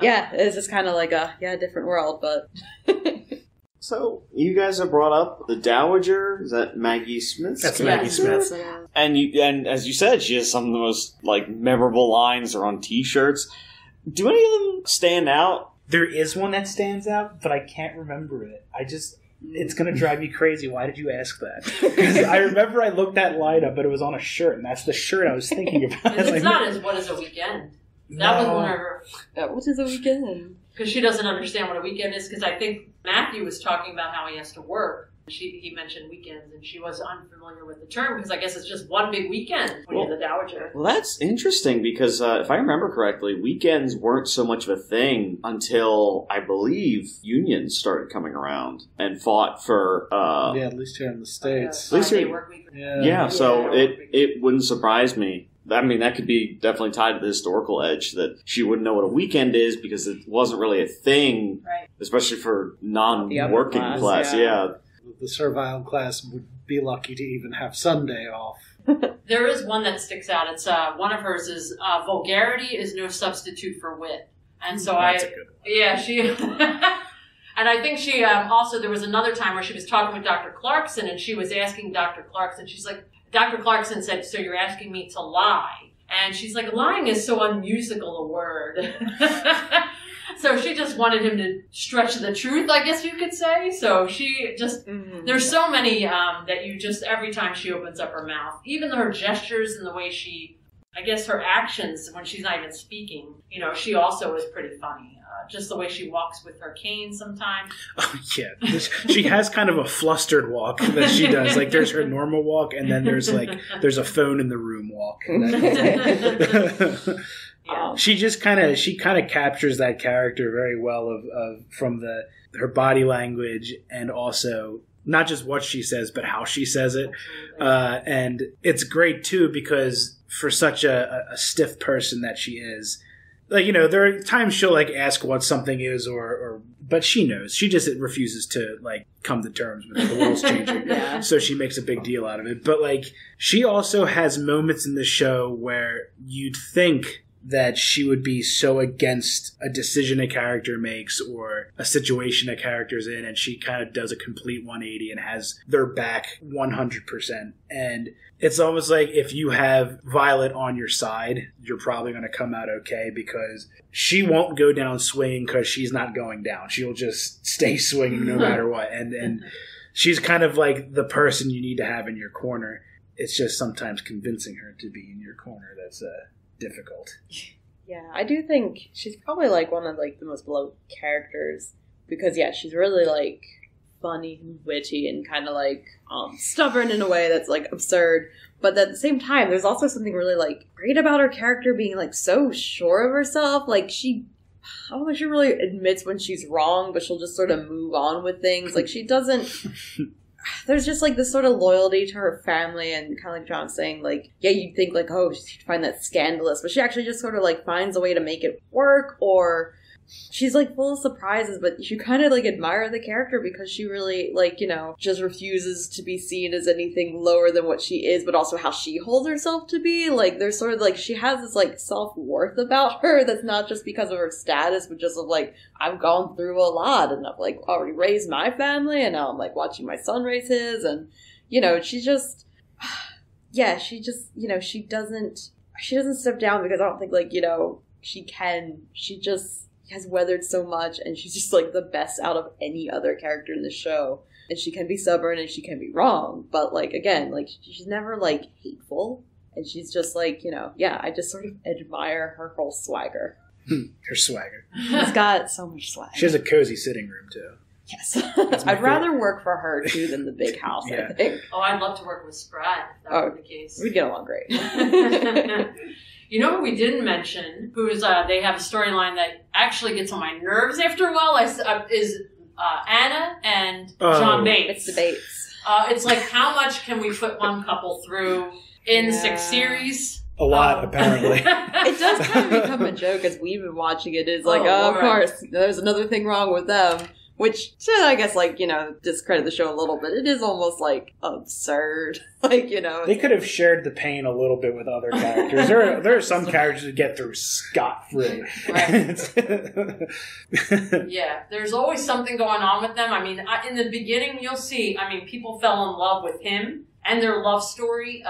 yeah, it's just kind of like a different world, but... So, you guys have brought up the Dowager. Is that Maggie Smith? That's Maggie Smith. And as you said, she has some of the most memorable lines are on T-shirts. Do any of them stand out? There is one that stands out, but I can't remember it. It's going to drive me crazy. Why did you ask that? Because I remember I looked that line up, but it was on a shirt, and that's the shirt I was thinking about. It's not as What is a Weekend? That was one of her... What is a weekend? Because she doesn't understand what a weekend is, because I think Matthew was talking about how he has to work. He mentioned weekends, and she was unfamiliar with the term, because I guess it's just one big weekend when you're the Dowager. Well, that's interesting, because if I remember correctly, weekends weren't so much of a thing until, I believe, unions started coming around and fought for... at least here in the States. At least here, work week. So it wouldn't surprise me. I mean, that could be definitely tied to the historical edge that she wouldn't know what a weekend is because it wasn't really a thing, right. Especially for non-working class. Yeah. The servile class would be lucky to even have Sunday off. There is one that sticks out. It's one of hers is vulgarity is no substitute for wit, and so That's a good one. she. And I think she also, there was another time where she was talking with Dr. Clarkson, and she was asking Dr. Clarkson, she's like, Dr. Clarkson said, so you're asking me to lie. And she's like, lying is so unmusical a word. So she just wanted him to stretch the truth, I guess you could say. So she just, there's so many that you just, every time she opens up her mouth, even her gestures and the way she, I guess her actions when she's not even speaking, she also is pretty funny. Just the way she walks with her cane sometimes. Oh, yeah. She has kind of a flustered walk that she does. Like, there's her normal walk, and then there's a phone in the room walk. She kind of captures that character very well of from her body language and also not just what she says, but how she says it. And it's great, too, because for such a stiff person that she is, there are times she'll ask what something is or but she knows. She just refuses to come to terms with it. The world's changing. Yeah. So she makes a big deal out of it. But she also has moments in the show where you'd think that she would be so against a decision a character makes or a situation a character's in, and she kind of does a complete 180 and has their back 100%. And it's almost like if you have Violet on your side, you're probably going to come out okay because she won't go down swinging because she's not going down. She'll just stay swinging no matter what. And she's kind of like the person you need to have in your corner. It's just sometimes convincing her to be in your corner that's difficult. Yeah, I do think she's probably one of the most beloved characters because she's really funny and witty and kind of stubborn in a way that's absurd. But at the same time, there's also something really great about her character being so sure of herself. I don't think she really admits when she's wrong, but she'll just sort of move on with things. She doesn't. There's just this sort of loyalty to her family, and kind of like John's saying, you'd think oh, she'd find that scandalous, but she actually just sort of finds a way to make it work, or she's full of surprises, but you kind of admire the character because she really just refuses to be seen as anything lower than what she is, but also how she holds herself to be. There's sort of she has this self-worth about her that's not just because of her status, but just of I've gone through a lot and I've already raised my family and now I'm watching my son raise his, and she just she just she doesn't step down because I don't think she can. has weathered so much, and she's just like the best out of any other character in the show. And she can be stubborn and she can be wrong, but like again, like she's never like hateful, and she's just like, you know, yeah, I just sort of admire her whole swagger. Her swagger. She's got so much swag. She has a cozy sitting room too. Yes. I'd rather work for her too than the big house, Yeah. I think. Oh, I'd love to work with Sprite if that were the case. We'd get along great. You know who we didn't mention, who's they have a storyline that actually gets on my nerves after a while, is Anna and John Bates. It's debates. It's like, how much can we put one couple through in 6 series? A lot, apparently. It does kind of become a joke as we've been watching it. It's like, of course, there's another thing wrong with them. Which should, I guess, like, you know, discredit the show a little bit. It is almost, like, absurd. Like, you know. They could have shared the pain a little bit with other characters. There are some characters who get through scot-free. Yeah, there's always something going on with them. I mean, in the beginning, you'll see, I mean, people fell in love with him and their love story,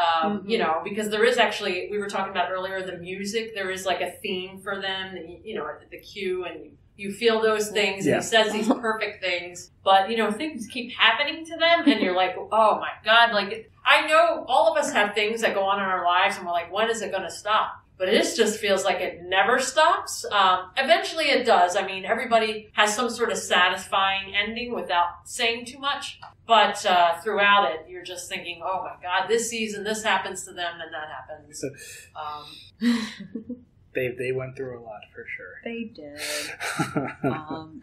you know, because there is actually, we were talking about earlier, the music, there is, like, a theme for them, you know, the cue, and you feel those things, and he says these perfect things, but, you know, things keep happening to them, and you're like, oh my God, like, I know all of us have things that go on in our lives, and we're like, when is it going to stop? But this just feels like it never stops. Eventually it does. I mean, everybody has some sort of satisfying ending without saying too much, but throughout it, you're just thinking, oh my God, this season, this happens to them, and that happens. They went through a lot, for sure. They did.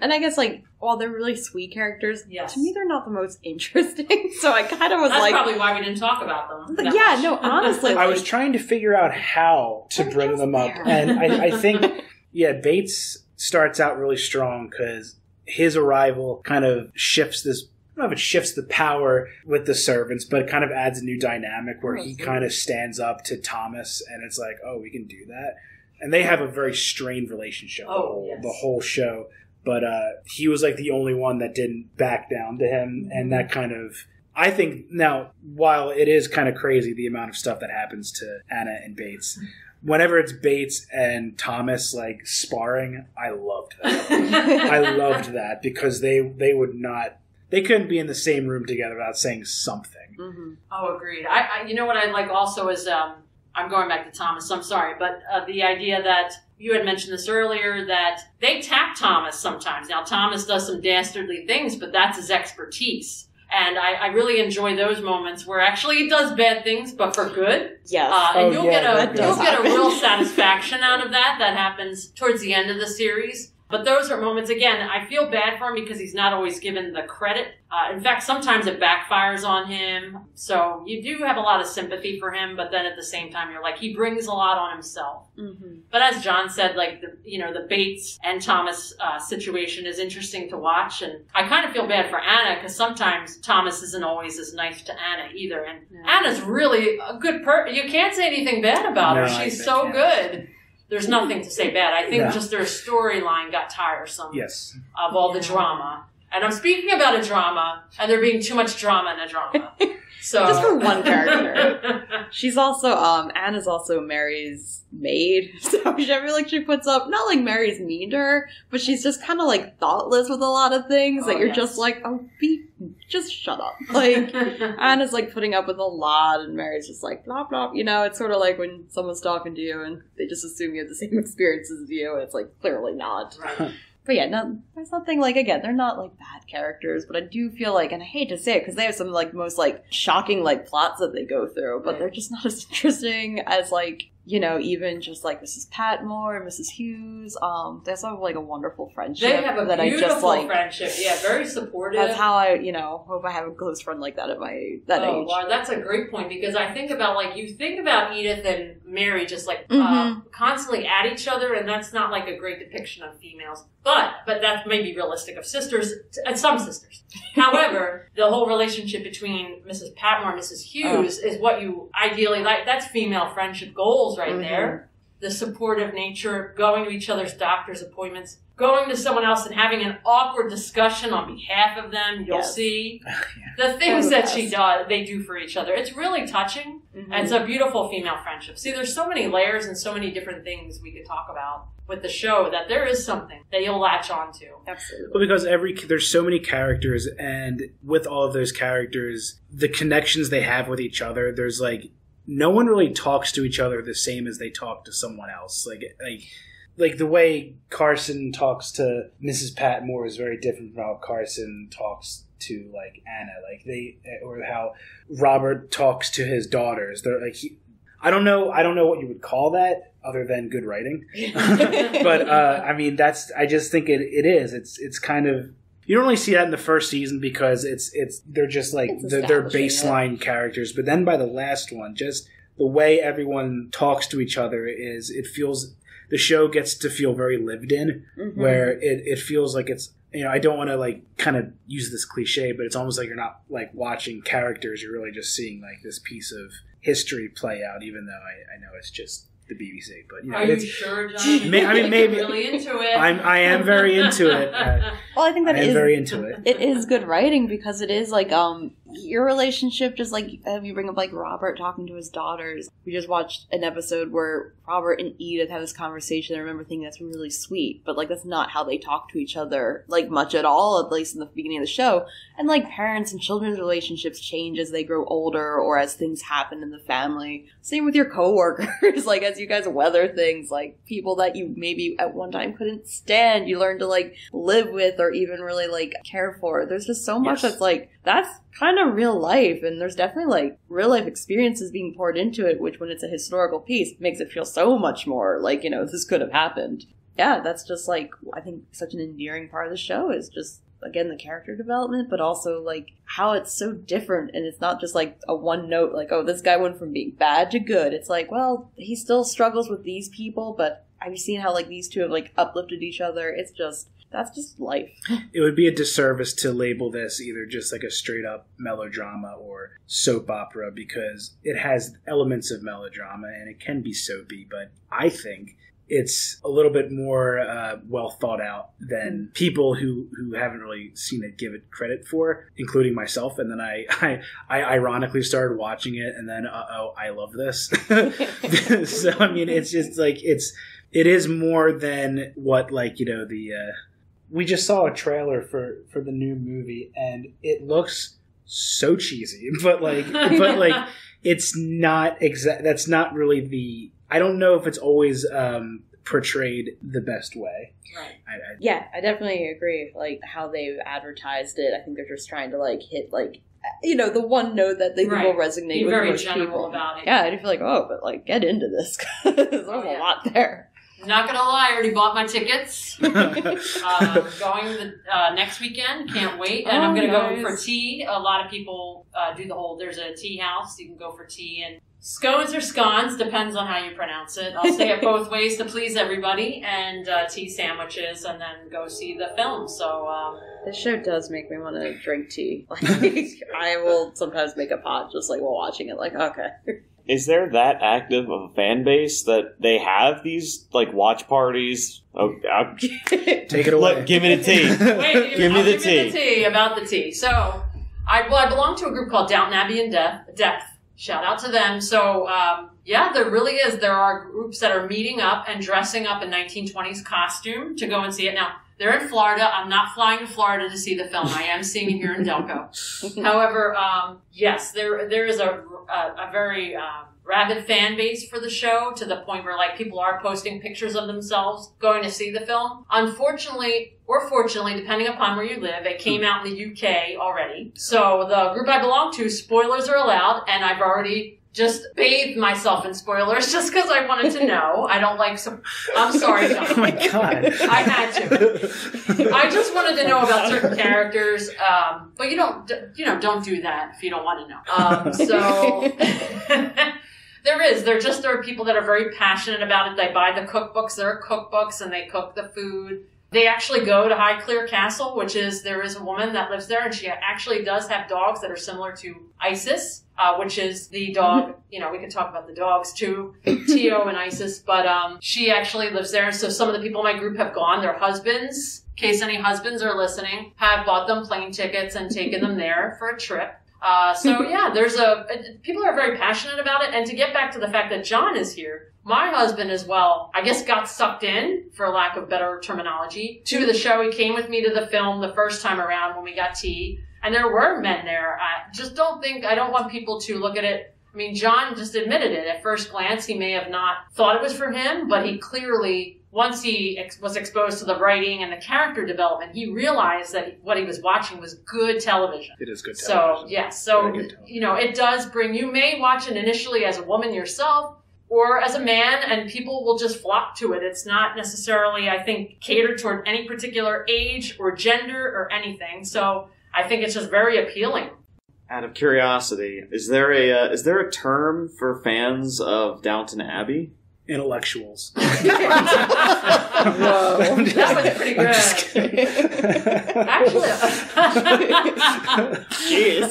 And I guess, like, while they're really sweet characters, to me they're not the most interesting. So I kind of was That's like... That's probably why we didn't talk about them. But yeah, no, honestly. I was trying to figure out how to bring them up. And I think, Bates starts out really strong because his arrival kind of shifts this... I don't know if it shifts the power with the servants, but it kind of adds a new dynamic where he kind of stands up to Thomas, and it's like, oh, we can do that. And they have a very strained relationship the whole show. But he was like the only one that didn't back down to him. And that kind of... I think now, while it is kind of crazy the amount of stuff that happens to Anna and Bates, whenever it's Bates and Thomas like sparring, I loved that. I loved that because they would not... They couldn't be in the same room together without saying something. Mm-hmm. Oh, agreed. I you know what I like also is... I'm going back to Thomas, I'm sorry, but the idea that you had mentioned this earlier, that they tap Thomas sometimes. Now, Thomas does some dastardly things, but that's his expertise. And I really enjoy those moments where actually he does bad things, but for good. Yes. And you'll get a real satisfaction out of that. That happens towards the end of the series. But those are moments, again, I feel bad for him because he's not always given the credit. In fact, sometimes it backfires on him. So you do have a lot of sympathy for him, but then at the same time, you're like, he brings a lot on himself. Mm-hmm. But as John said, like, the Bates and Thomas situation is interesting to watch. And I kind of feel bad for Anna because sometimes Thomas isn't always as nice to Anna either. And Anna's really a good person. You can't say anything bad about her. She's so good. There's nothing to say bad. I think just their storyline got tiresome of all the drama. And I'm speaking about a drama, and there being too much drama in a drama. So just for one character. She's also, Anna's also Mary's maid. So I feel like she puts up, not like Mary's mean to her, but she's just kind of like thoughtless with a lot of things that you're just like, just shut up. Like, Anna's like putting up with a lot, and Mary's just like, blah, blah. You know, it's sort of like when someone's talking to you and they just assume you have the same experiences as you, and it's like, clearly not. Right. But yeah, there's nothing like, again, they're not like bad characters, but I do feel like, and I hate to say it because they have some like most like shocking like plots that they go through, but they're just not as interesting as like, you know, even just like Mrs. Patmore and Mrs. Hughes. They also have like a wonderful friendship. They have a beautiful friendship. Yeah, very supportive. That's how I, hope I have a close friend like that at my age. Wow, that's a great point because I think about you think about Edith and Mary just like constantly at each other, and that's not like a great depiction of females. But that may be realistic of sisters, and some sisters. However, the whole relationship between Mrs. Patmore and Mrs. Hughes is what you ideally like. That's female friendship goals right there. The supportive nature, going to each other's doctor's appointments. going to someone else and having an awkward discussion on behalf of them. You'll see the things that they do for each other. It's really touching. Mm-hmm. And it's a beautiful female friendship. See, there's so many layers and so many different things we could talk about with the show that there is something that you'll latch on to. Absolutely. Well, because there's so many characters, and with all of those characters, the connections they have with each other, there's like, no one really talks to each other the same as they talk to someone else. Like the way Carson talks to Mrs. Patmore is very different from how Carson talks to like Anna, or how Robert talks to his daughters. They're like, I don't know what you would call that other than good writing. But I mean, I just think it is. It's kind of, you don't really see that in the first season because they're just like they're baseline characters. But then by the last one, just the way everyone talks to each other the show gets to feel very lived in, mm-hmm. where it feels like it's, I don't want to like kind of use this cliche, but it's almost like you're not like watching characters. You're really just seeing like this piece of history play out, even though I know it's just the BBC. But are you sure, John? Maybe really into it. I am very into it. Well, I think that is very into it. It is good writing because it is like your relationship, just like you bring up like Robert talking to his daughters. We just watched an episode where Robert and Edith have this conversation. I remember thinking that's really sweet, but like that's not how they talk to each other like much at all, at least in the beginning of the show. And like parents and children's relationships change as they grow older or as things happen in the family. Same with your coworkers, like as you guys weather things, like people that you maybe at one time couldn't stand, you learn to like live with or even really like care for. There's just so much that's like, that's kind of real life, and there's definitely like real life experiences being poured into it, which when it's a historical piece makes it feel so much more like, this could have happened. Yeah, that's just like, I think such an endearing part of the show is just, again, the character development, but also like how it's so different, and it's not just like a one note like, oh, this guy went from being bad to good. It's like, well, he still struggles with these people, but have you seen how like these two have like uplifted each other? That's just life. It would be a disservice to label this either just like a straight up melodrama or soap opera, because it has elements of melodrama and it can be soapy, but I think it's a little bit more well thought out than people who haven't really seen it give it credit for, including myself. And then I ironically started watching it, and then I love this. So I mean, it's just like it is more than what like we just saw a trailer for the new movie, and it looks so cheesy, but it's not that's not really I don't know if it's always portrayed the best way. Right. I definitely agree. Like how they've advertised it, I think they're just trying to like hit like the one note that they will resonate with most people. About it. Yeah, I feel like but like get into this because there's a lot there. Not gonna lie, I already bought my tickets. Going next weekend, can't wait. And I'm gonna go for tea. A lot of people do there's a tea house. You can go for tea and scones or scones, depends on how you pronounce it. I'll say it both ways to please everybody, and tea sandwiches, and then go see the film. So this show does make me want to drink tea. Like, I will sometimes make a pot just like while watching it. Like, okay. Is there that active of a fan base that they have these like watch parties? Oh, take it away. Look, give me the tea. Wait, give me the tea. About the tea. So, I belong to a group called Downton Abbey in Depth. Shout out to them. So, there really is. There are groups that are meeting up and dressing up in 1920s costume to go and see it. Now, they're in Florida. I'm not flying to Florida to see the film. I am seeing it here in Delco. However, yes, there is a very rabid fan base for the show, to the point where like people are posting pictures of themselves going to see the film. Unfortunately, or fortunately, depending upon where you live, it came out in the UK already. So the group I belong to, spoilers are allowed, and I've already just bathed myself in spoilers just because I wanted to know. I don't like some. I'm sorry, John. Oh my God. I had to. I just wanted to know about certain characters, but don't do that if you don't want to know. So there are people that are very passionate about it. They buy the cookbooks. There are cookbooks, and they cook the food. They actually go to Highclere Castle, there is a woman that lives there, and she actually does have dogs that are similar to Isis, which is the dog, we could talk about the dogs too, Tio and Isis, but she actually lives there. So some of the people in my group have gone. Their husbands, in case any husbands are listening, have bought them plane tickets and taken them there for a trip. People are very passionate about it. And to get back to the fact that John is here, my husband as well, I guess got sucked in, for lack of better terminology, to the show. He came with me to the film the first time around when we got tea. And there were men there. I don't want people to look at it. I mean, John just admitted it. At first glance, he may have not thought it was for him, but he clearly, once he was exposed to the writing and the character development, he realized that what he was watching was good television. It is good television. It does bring, you may watch it initially as a woman yourself, or as a man, and people will just flock to it. It's not necessarily, I think, catered toward any particular age or gender or anything. So I think it's just very appealing. Out of curiosity, is there a term for fans of Downton Abbey? Intellectuals. Whoa. That was pretty good. Actually, jeez.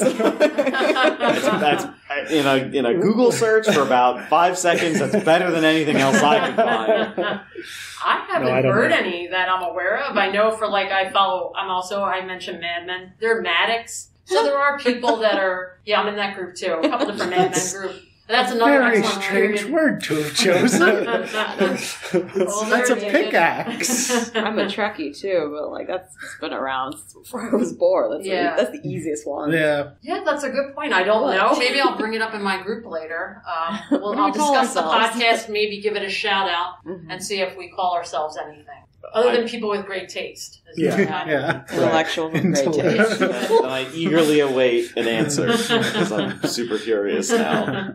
That's in a Google search for about 5 seconds. That's better than anything else I could find. I haven't heard any that I'm aware of. I know I mentioned Mad Men. They're Maddox. So there are people that are, I'm in that group too. A couple different Mad Men group. That's another very excellent strange period. word to have chosen. That's a pickaxe. I'm a Trekkie too, but that's been around since before I was born. That's the easiest one. Yeah. Yeah, that's a good point. I don't know. Maybe I'll bring it up in my group later. I'll discuss the podcast, maybe give it a shout out, and see if we call ourselves anything. Other than people with great taste. Intellectual with great taste. And I eagerly await an answer, because I'm super curious now.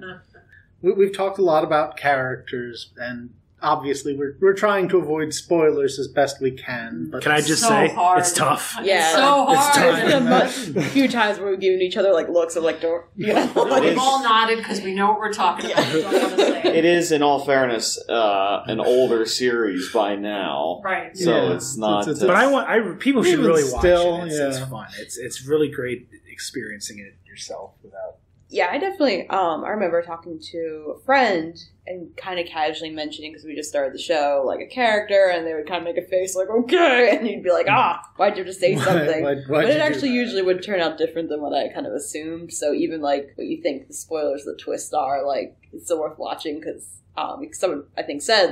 We've talked a lot about characters, and obviously we're trying to avoid spoilers as best we can. But can I just say, hard. It's tough? Yeah, it's so hard. There's a few times where we've given each other looks of don't. We've all nodded because we know what we're talking about. We don't want to say it. It is, in all fairness, an older series by now, right? So it's not. But people should really watch it. It's Yeah. fun. It's really great experiencing it yourself without. Yeah, I definitely, I remember talking to a friend and kind of casually mentioning, because we just started the show, a character, and they would kind of make a face okay, and you'd be like, why'd you just say something? But it actually usually would turn out different than what I kind of assumed, so even what you think the spoilers, the twists are, it's still worth watching, because someone, I think, said,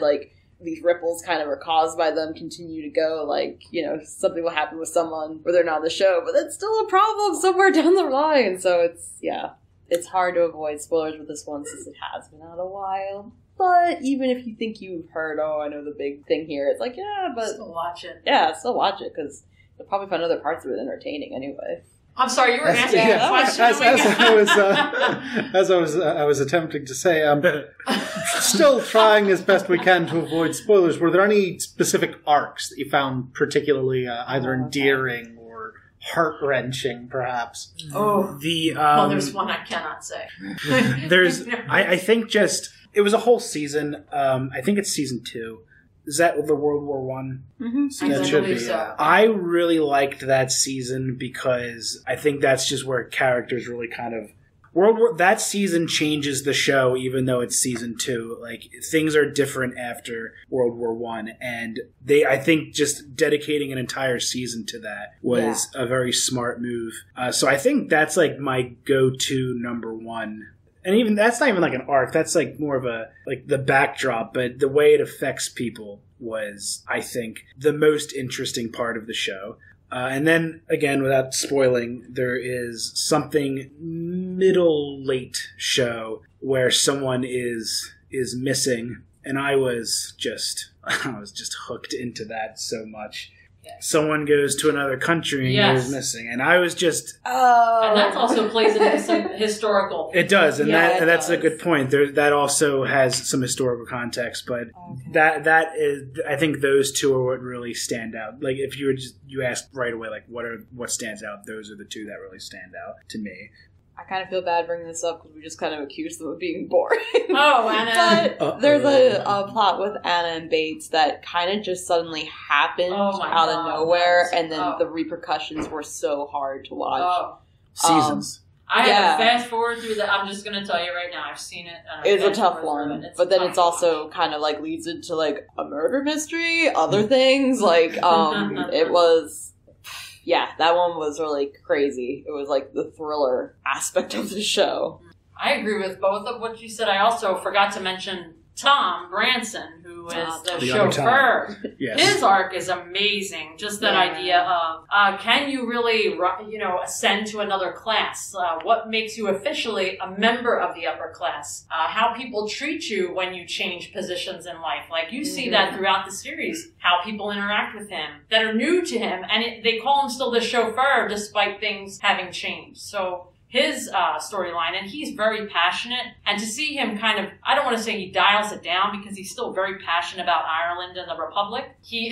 these ripples kind of are caused by them continue to go, something will happen with someone where they're not on the show, but that's still a problem somewhere down the line, so it's hard to avoid spoilers with this one since it has been out a while. But even if you think you've heard, I know the big thing here, it's but... Still watch it. Yeah, still watch it, because you'll probably find other parts of it entertaining anyway. I'm sorry, you were asking a question. As I was attempting to say, still trying as best we can to avoid spoilers. Were there any specific arcs that you found particularly either endearing or heart-wrenching, perhaps? There's one I cannot say. I think it was a whole season. I think it's season 2. Is that the World War One? Mm-hmm. That should be. So. I really liked that season because I think that's just where characters really kind of that season changes the show, even though it's season 2. Things are different after World War One, and I think just dedicating an entire season to that was a very smart move. So I think that's my go-to number one. And even that's not even an arc. That's more of a the backdrop, but the way it affects people was, I think, the most interesting part of the show. And then again, without spoiling, there is something middle-late show where someone is missing, and I was just hooked into that so much. Someone goes to another country and goes missing, and I was just and that also plays into some historical. It does, and that's a good point. That also has some historical context, but that is, I think those two are what really stand out. If you asked right away, what stands out, those are the two that really stand out to me. I kind of feel bad bringing this up because we just kind of accused them of being boring. Oh, Anna. But there's a plot with Anna and Bates that kind of just suddenly happened out of nowhere, and then the repercussions were so hard to watch. Seasons. I had to fast forward through that. I'm just going to tell you right now. I've seen it. And it's a tough one. But then it's also kind of like leads into like a murder mystery, other things. Like, it was... Yeah, that one was really crazy. It was like the thriller aspect of the show. I agree with both of what you said. I also forgot to mention Tom Branson, who is the chauffeur. Yes. His arc is amazing. Just that idea of, can you really, ascend to another class? What makes you officially a member of the upper class? How people treat you when you change positions in life. Like, you see that throughout the series, how people interact with him that are new to him. And they call him still the chauffeur despite things having changed. So his storyline, and he's very passionate, and to see him kind of, I don't want to say he dials it down because he's still very passionate about Ireland and the Republic. He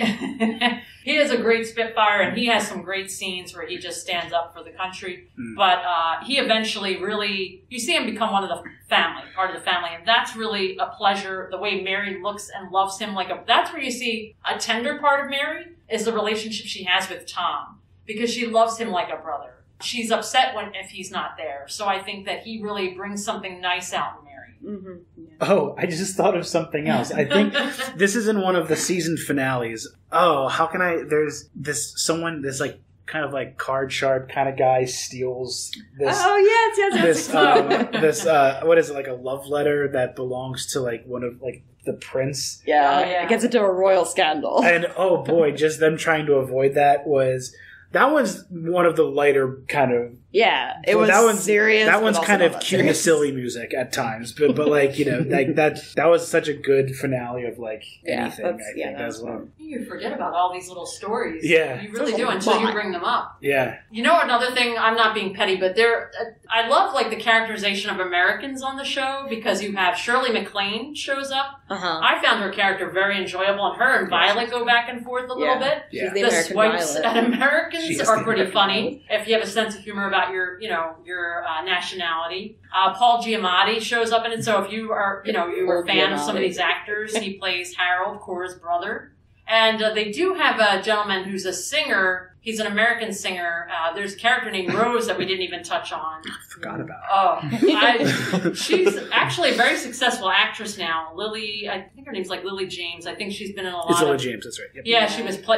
he is a great spitfire, and he has some great scenes where he just stands up for the country. But he eventually really, you see him become one of the family, part of the family, and that's really a pleasure. The way Mary looks and loves him that's where you see a tender part of Mary is the relationship she has with Tom, because she loves him like a brother. She's upset if he's not there. So I think that he really brings something nice out in Mary. Mm-hmm. Yeah. Oh, I just thought of something else. I think this is in one of the season finales. Oh, how can I... There's this like kind of like card sharp kind of guy steals this... Oh, yes. This, what is it, like a love letter that belongs to like one of like the prince? Yeah, it gets into a royal scandal. And oh boy, just them trying to avoid that was... That one's one of the lighter kind of... Yeah, it was serious. That one's kind of cute, silly music at times. But like, like that was such a good finale of like anything, I think. That's one. You forget about all these little stories. Yeah. You really do until you bring them up. Yeah. You know, another thing, I'm not being petty, but I love like the characterization of Americans on the show, because you have Shirley MacLaine shows up. I found her character very enjoyable, and her and Violet go back and forth a little bit. Yeah. The swipes at Americans are pretty funny if you have a sense of humor about your nationality. Paul Giamatti shows up in it, so if you are, you were a fan of some of these actors, he plays Harold, Cora's brother. And they do have a gentleman who's a singer. He's an American singer. There's a character named Rose that we didn't even touch on. I forgot about her. She's actually a very successful actress now. Lily, I think her name's like Lily James. I think she's been in a lot It's Lily James, that's right. Yep. Yeah,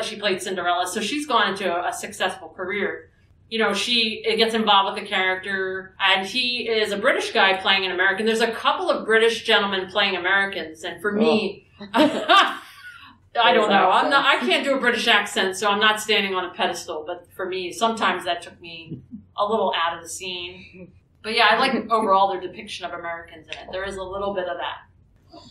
she played Cinderella. So she's gone into a successful career. She gets involved with the character, and he is a British guy playing an American. There's a couple of British gentlemen playing Americans, and for me... I don't know. I can't do a British accent, so I'm not standing on a pedestal. But for me, sometimes that took me a little out of the scene. But yeah, I like overall their depiction of Americans in it. There is a little bit of that.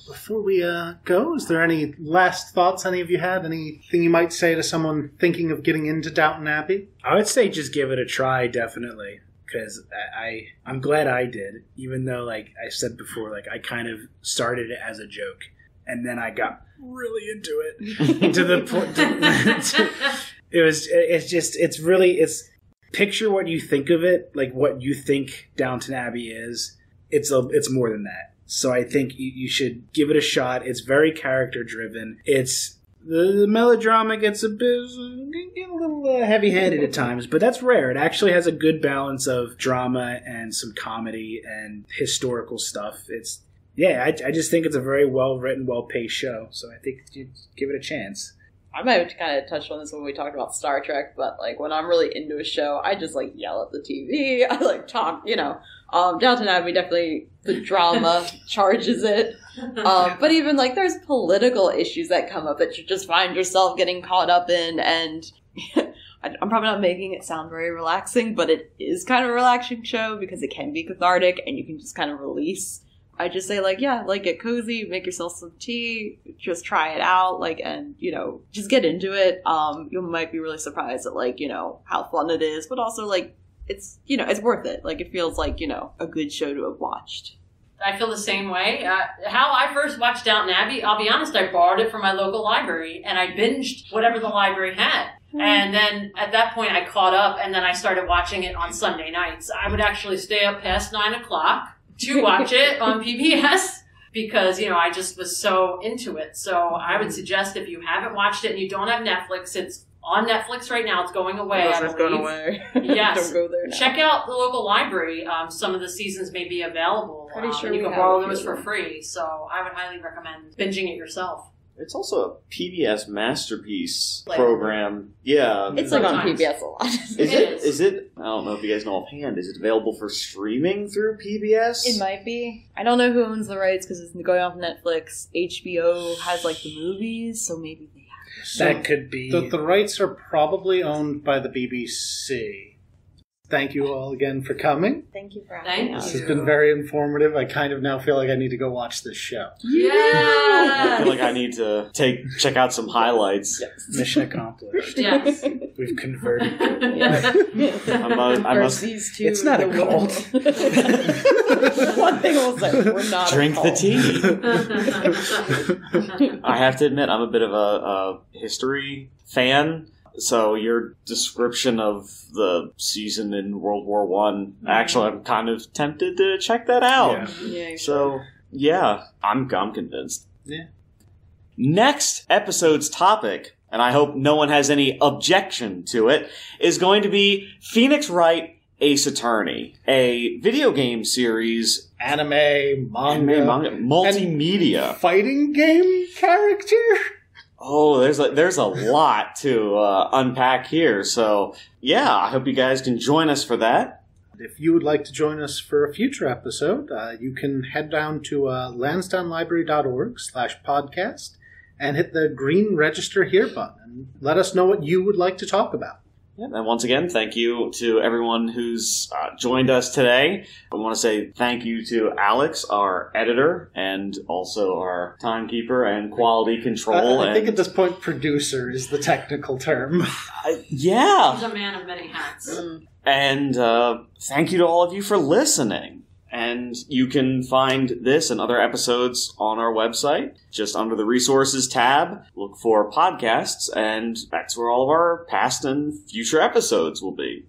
Before we go, is there any last thoughts any of you had? Anything you might say to someone thinking of getting into Downton Abbey? I would say just give it a try, definitely. Because I'm glad I did. Even though, like I said before, like I kind of started it as a joke. And then I got really into it to the point. It's picture what you think of it, like what you think Downton Abbey is. It's more than that. So I think you should give it a shot. It's very character driven. The melodrama gets a little heavy-handed at times, but that's rare. It actually has a good balance of drama and some comedy and historical stuff. I just think it's a very well-written, well-paced show, so I think you give it a chance. I might have kind of touched on this when we talked about Star Trek, but like when I'm really into a show, I just like yell at the TV. I like talk, Downton Abbey, definitely the drama charges it. But even like there's political issues that come up that you just find yourself getting caught up in, and I'm probably not making it sound very relaxing, but it is kind of a relaxing show because it can be cathartic and you can just kind of release. I just say, get cozy, make yourself some tea, just try it out, and, just get into it. You might be really surprised at, how fun it is, but also, it's, it's worth it. It feels like, a good show to have watched. I feel the same way. How I first watched Downton Abbey, I'll be honest, I borrowed it from my local library, and I binged whatever the library had. And then at that point I caught up, and then I started watching it on Sunday nights. I would actually stay up past 9 o'clock to watch it on PBS because, I just was so into it. So I would suggest if you haven't watched it and you don't have Netflix, it's on Netflix right now. It's going away. It's going away. Yes. Don't go there now. Check out the local library. Some of the seasons may be available. Pretty sure you we can have borrow a those few. for free. So I would highly recommend binging it yourself. It's also a PBS masterpiece Like- program. Yeah. It's like on Sometimes. PBS a lot. Is It it? is. Is it? I don't know if you guys know offhand. Is it available for streaming through PBS? It might be. I don't know who owns the rights because it's going off Netflix. HBO has like the movies, so maybe they have. That could be. The rights are probably owned by the BBC. Thank you all again for coming. Thank you for Thank having us. This has been very informative. I kind of now feel like I need to go watch this show. I Yeah. feel like I need to check out some highlights. Mission accomplished. Yes. We've converted. I must These two. It's not a the cult. One thing we'll say: we're not drink a the cult. tea. I have to admit, I'm a bit of a history fan. So your description of the season in World War One, actually, I'm kind of tempted to check that out. Yeah. Yeah, So yeah, I'm convinced. Yeah. Next episode's topic, and I hope no one has any objection to it, is going to be Phoenix Wright Ace Attorney, a video game series, Anime, manga, multimedia. fighting game character? Oh, there's a lot to unpack here. So yeah, I hope you guys can join us for that. If you would like to join us for a future episode, you can head down to lansdownlibrary.org/podcast and hit the green register here button and let us know what you would like to talk about. Yeah, and once again, thank you to everyone who's joined us today. I want to say thank you to Alex, our editor, and also our timekeeper and quality control. I think at this point, producer is the technical term. Yeah. He's a man of many hats. And thank you to all of you for listening. And you can find this and other episodes on our website. Just under the resources tab, look for podcasts, and that's where all of our past and future episodes will be.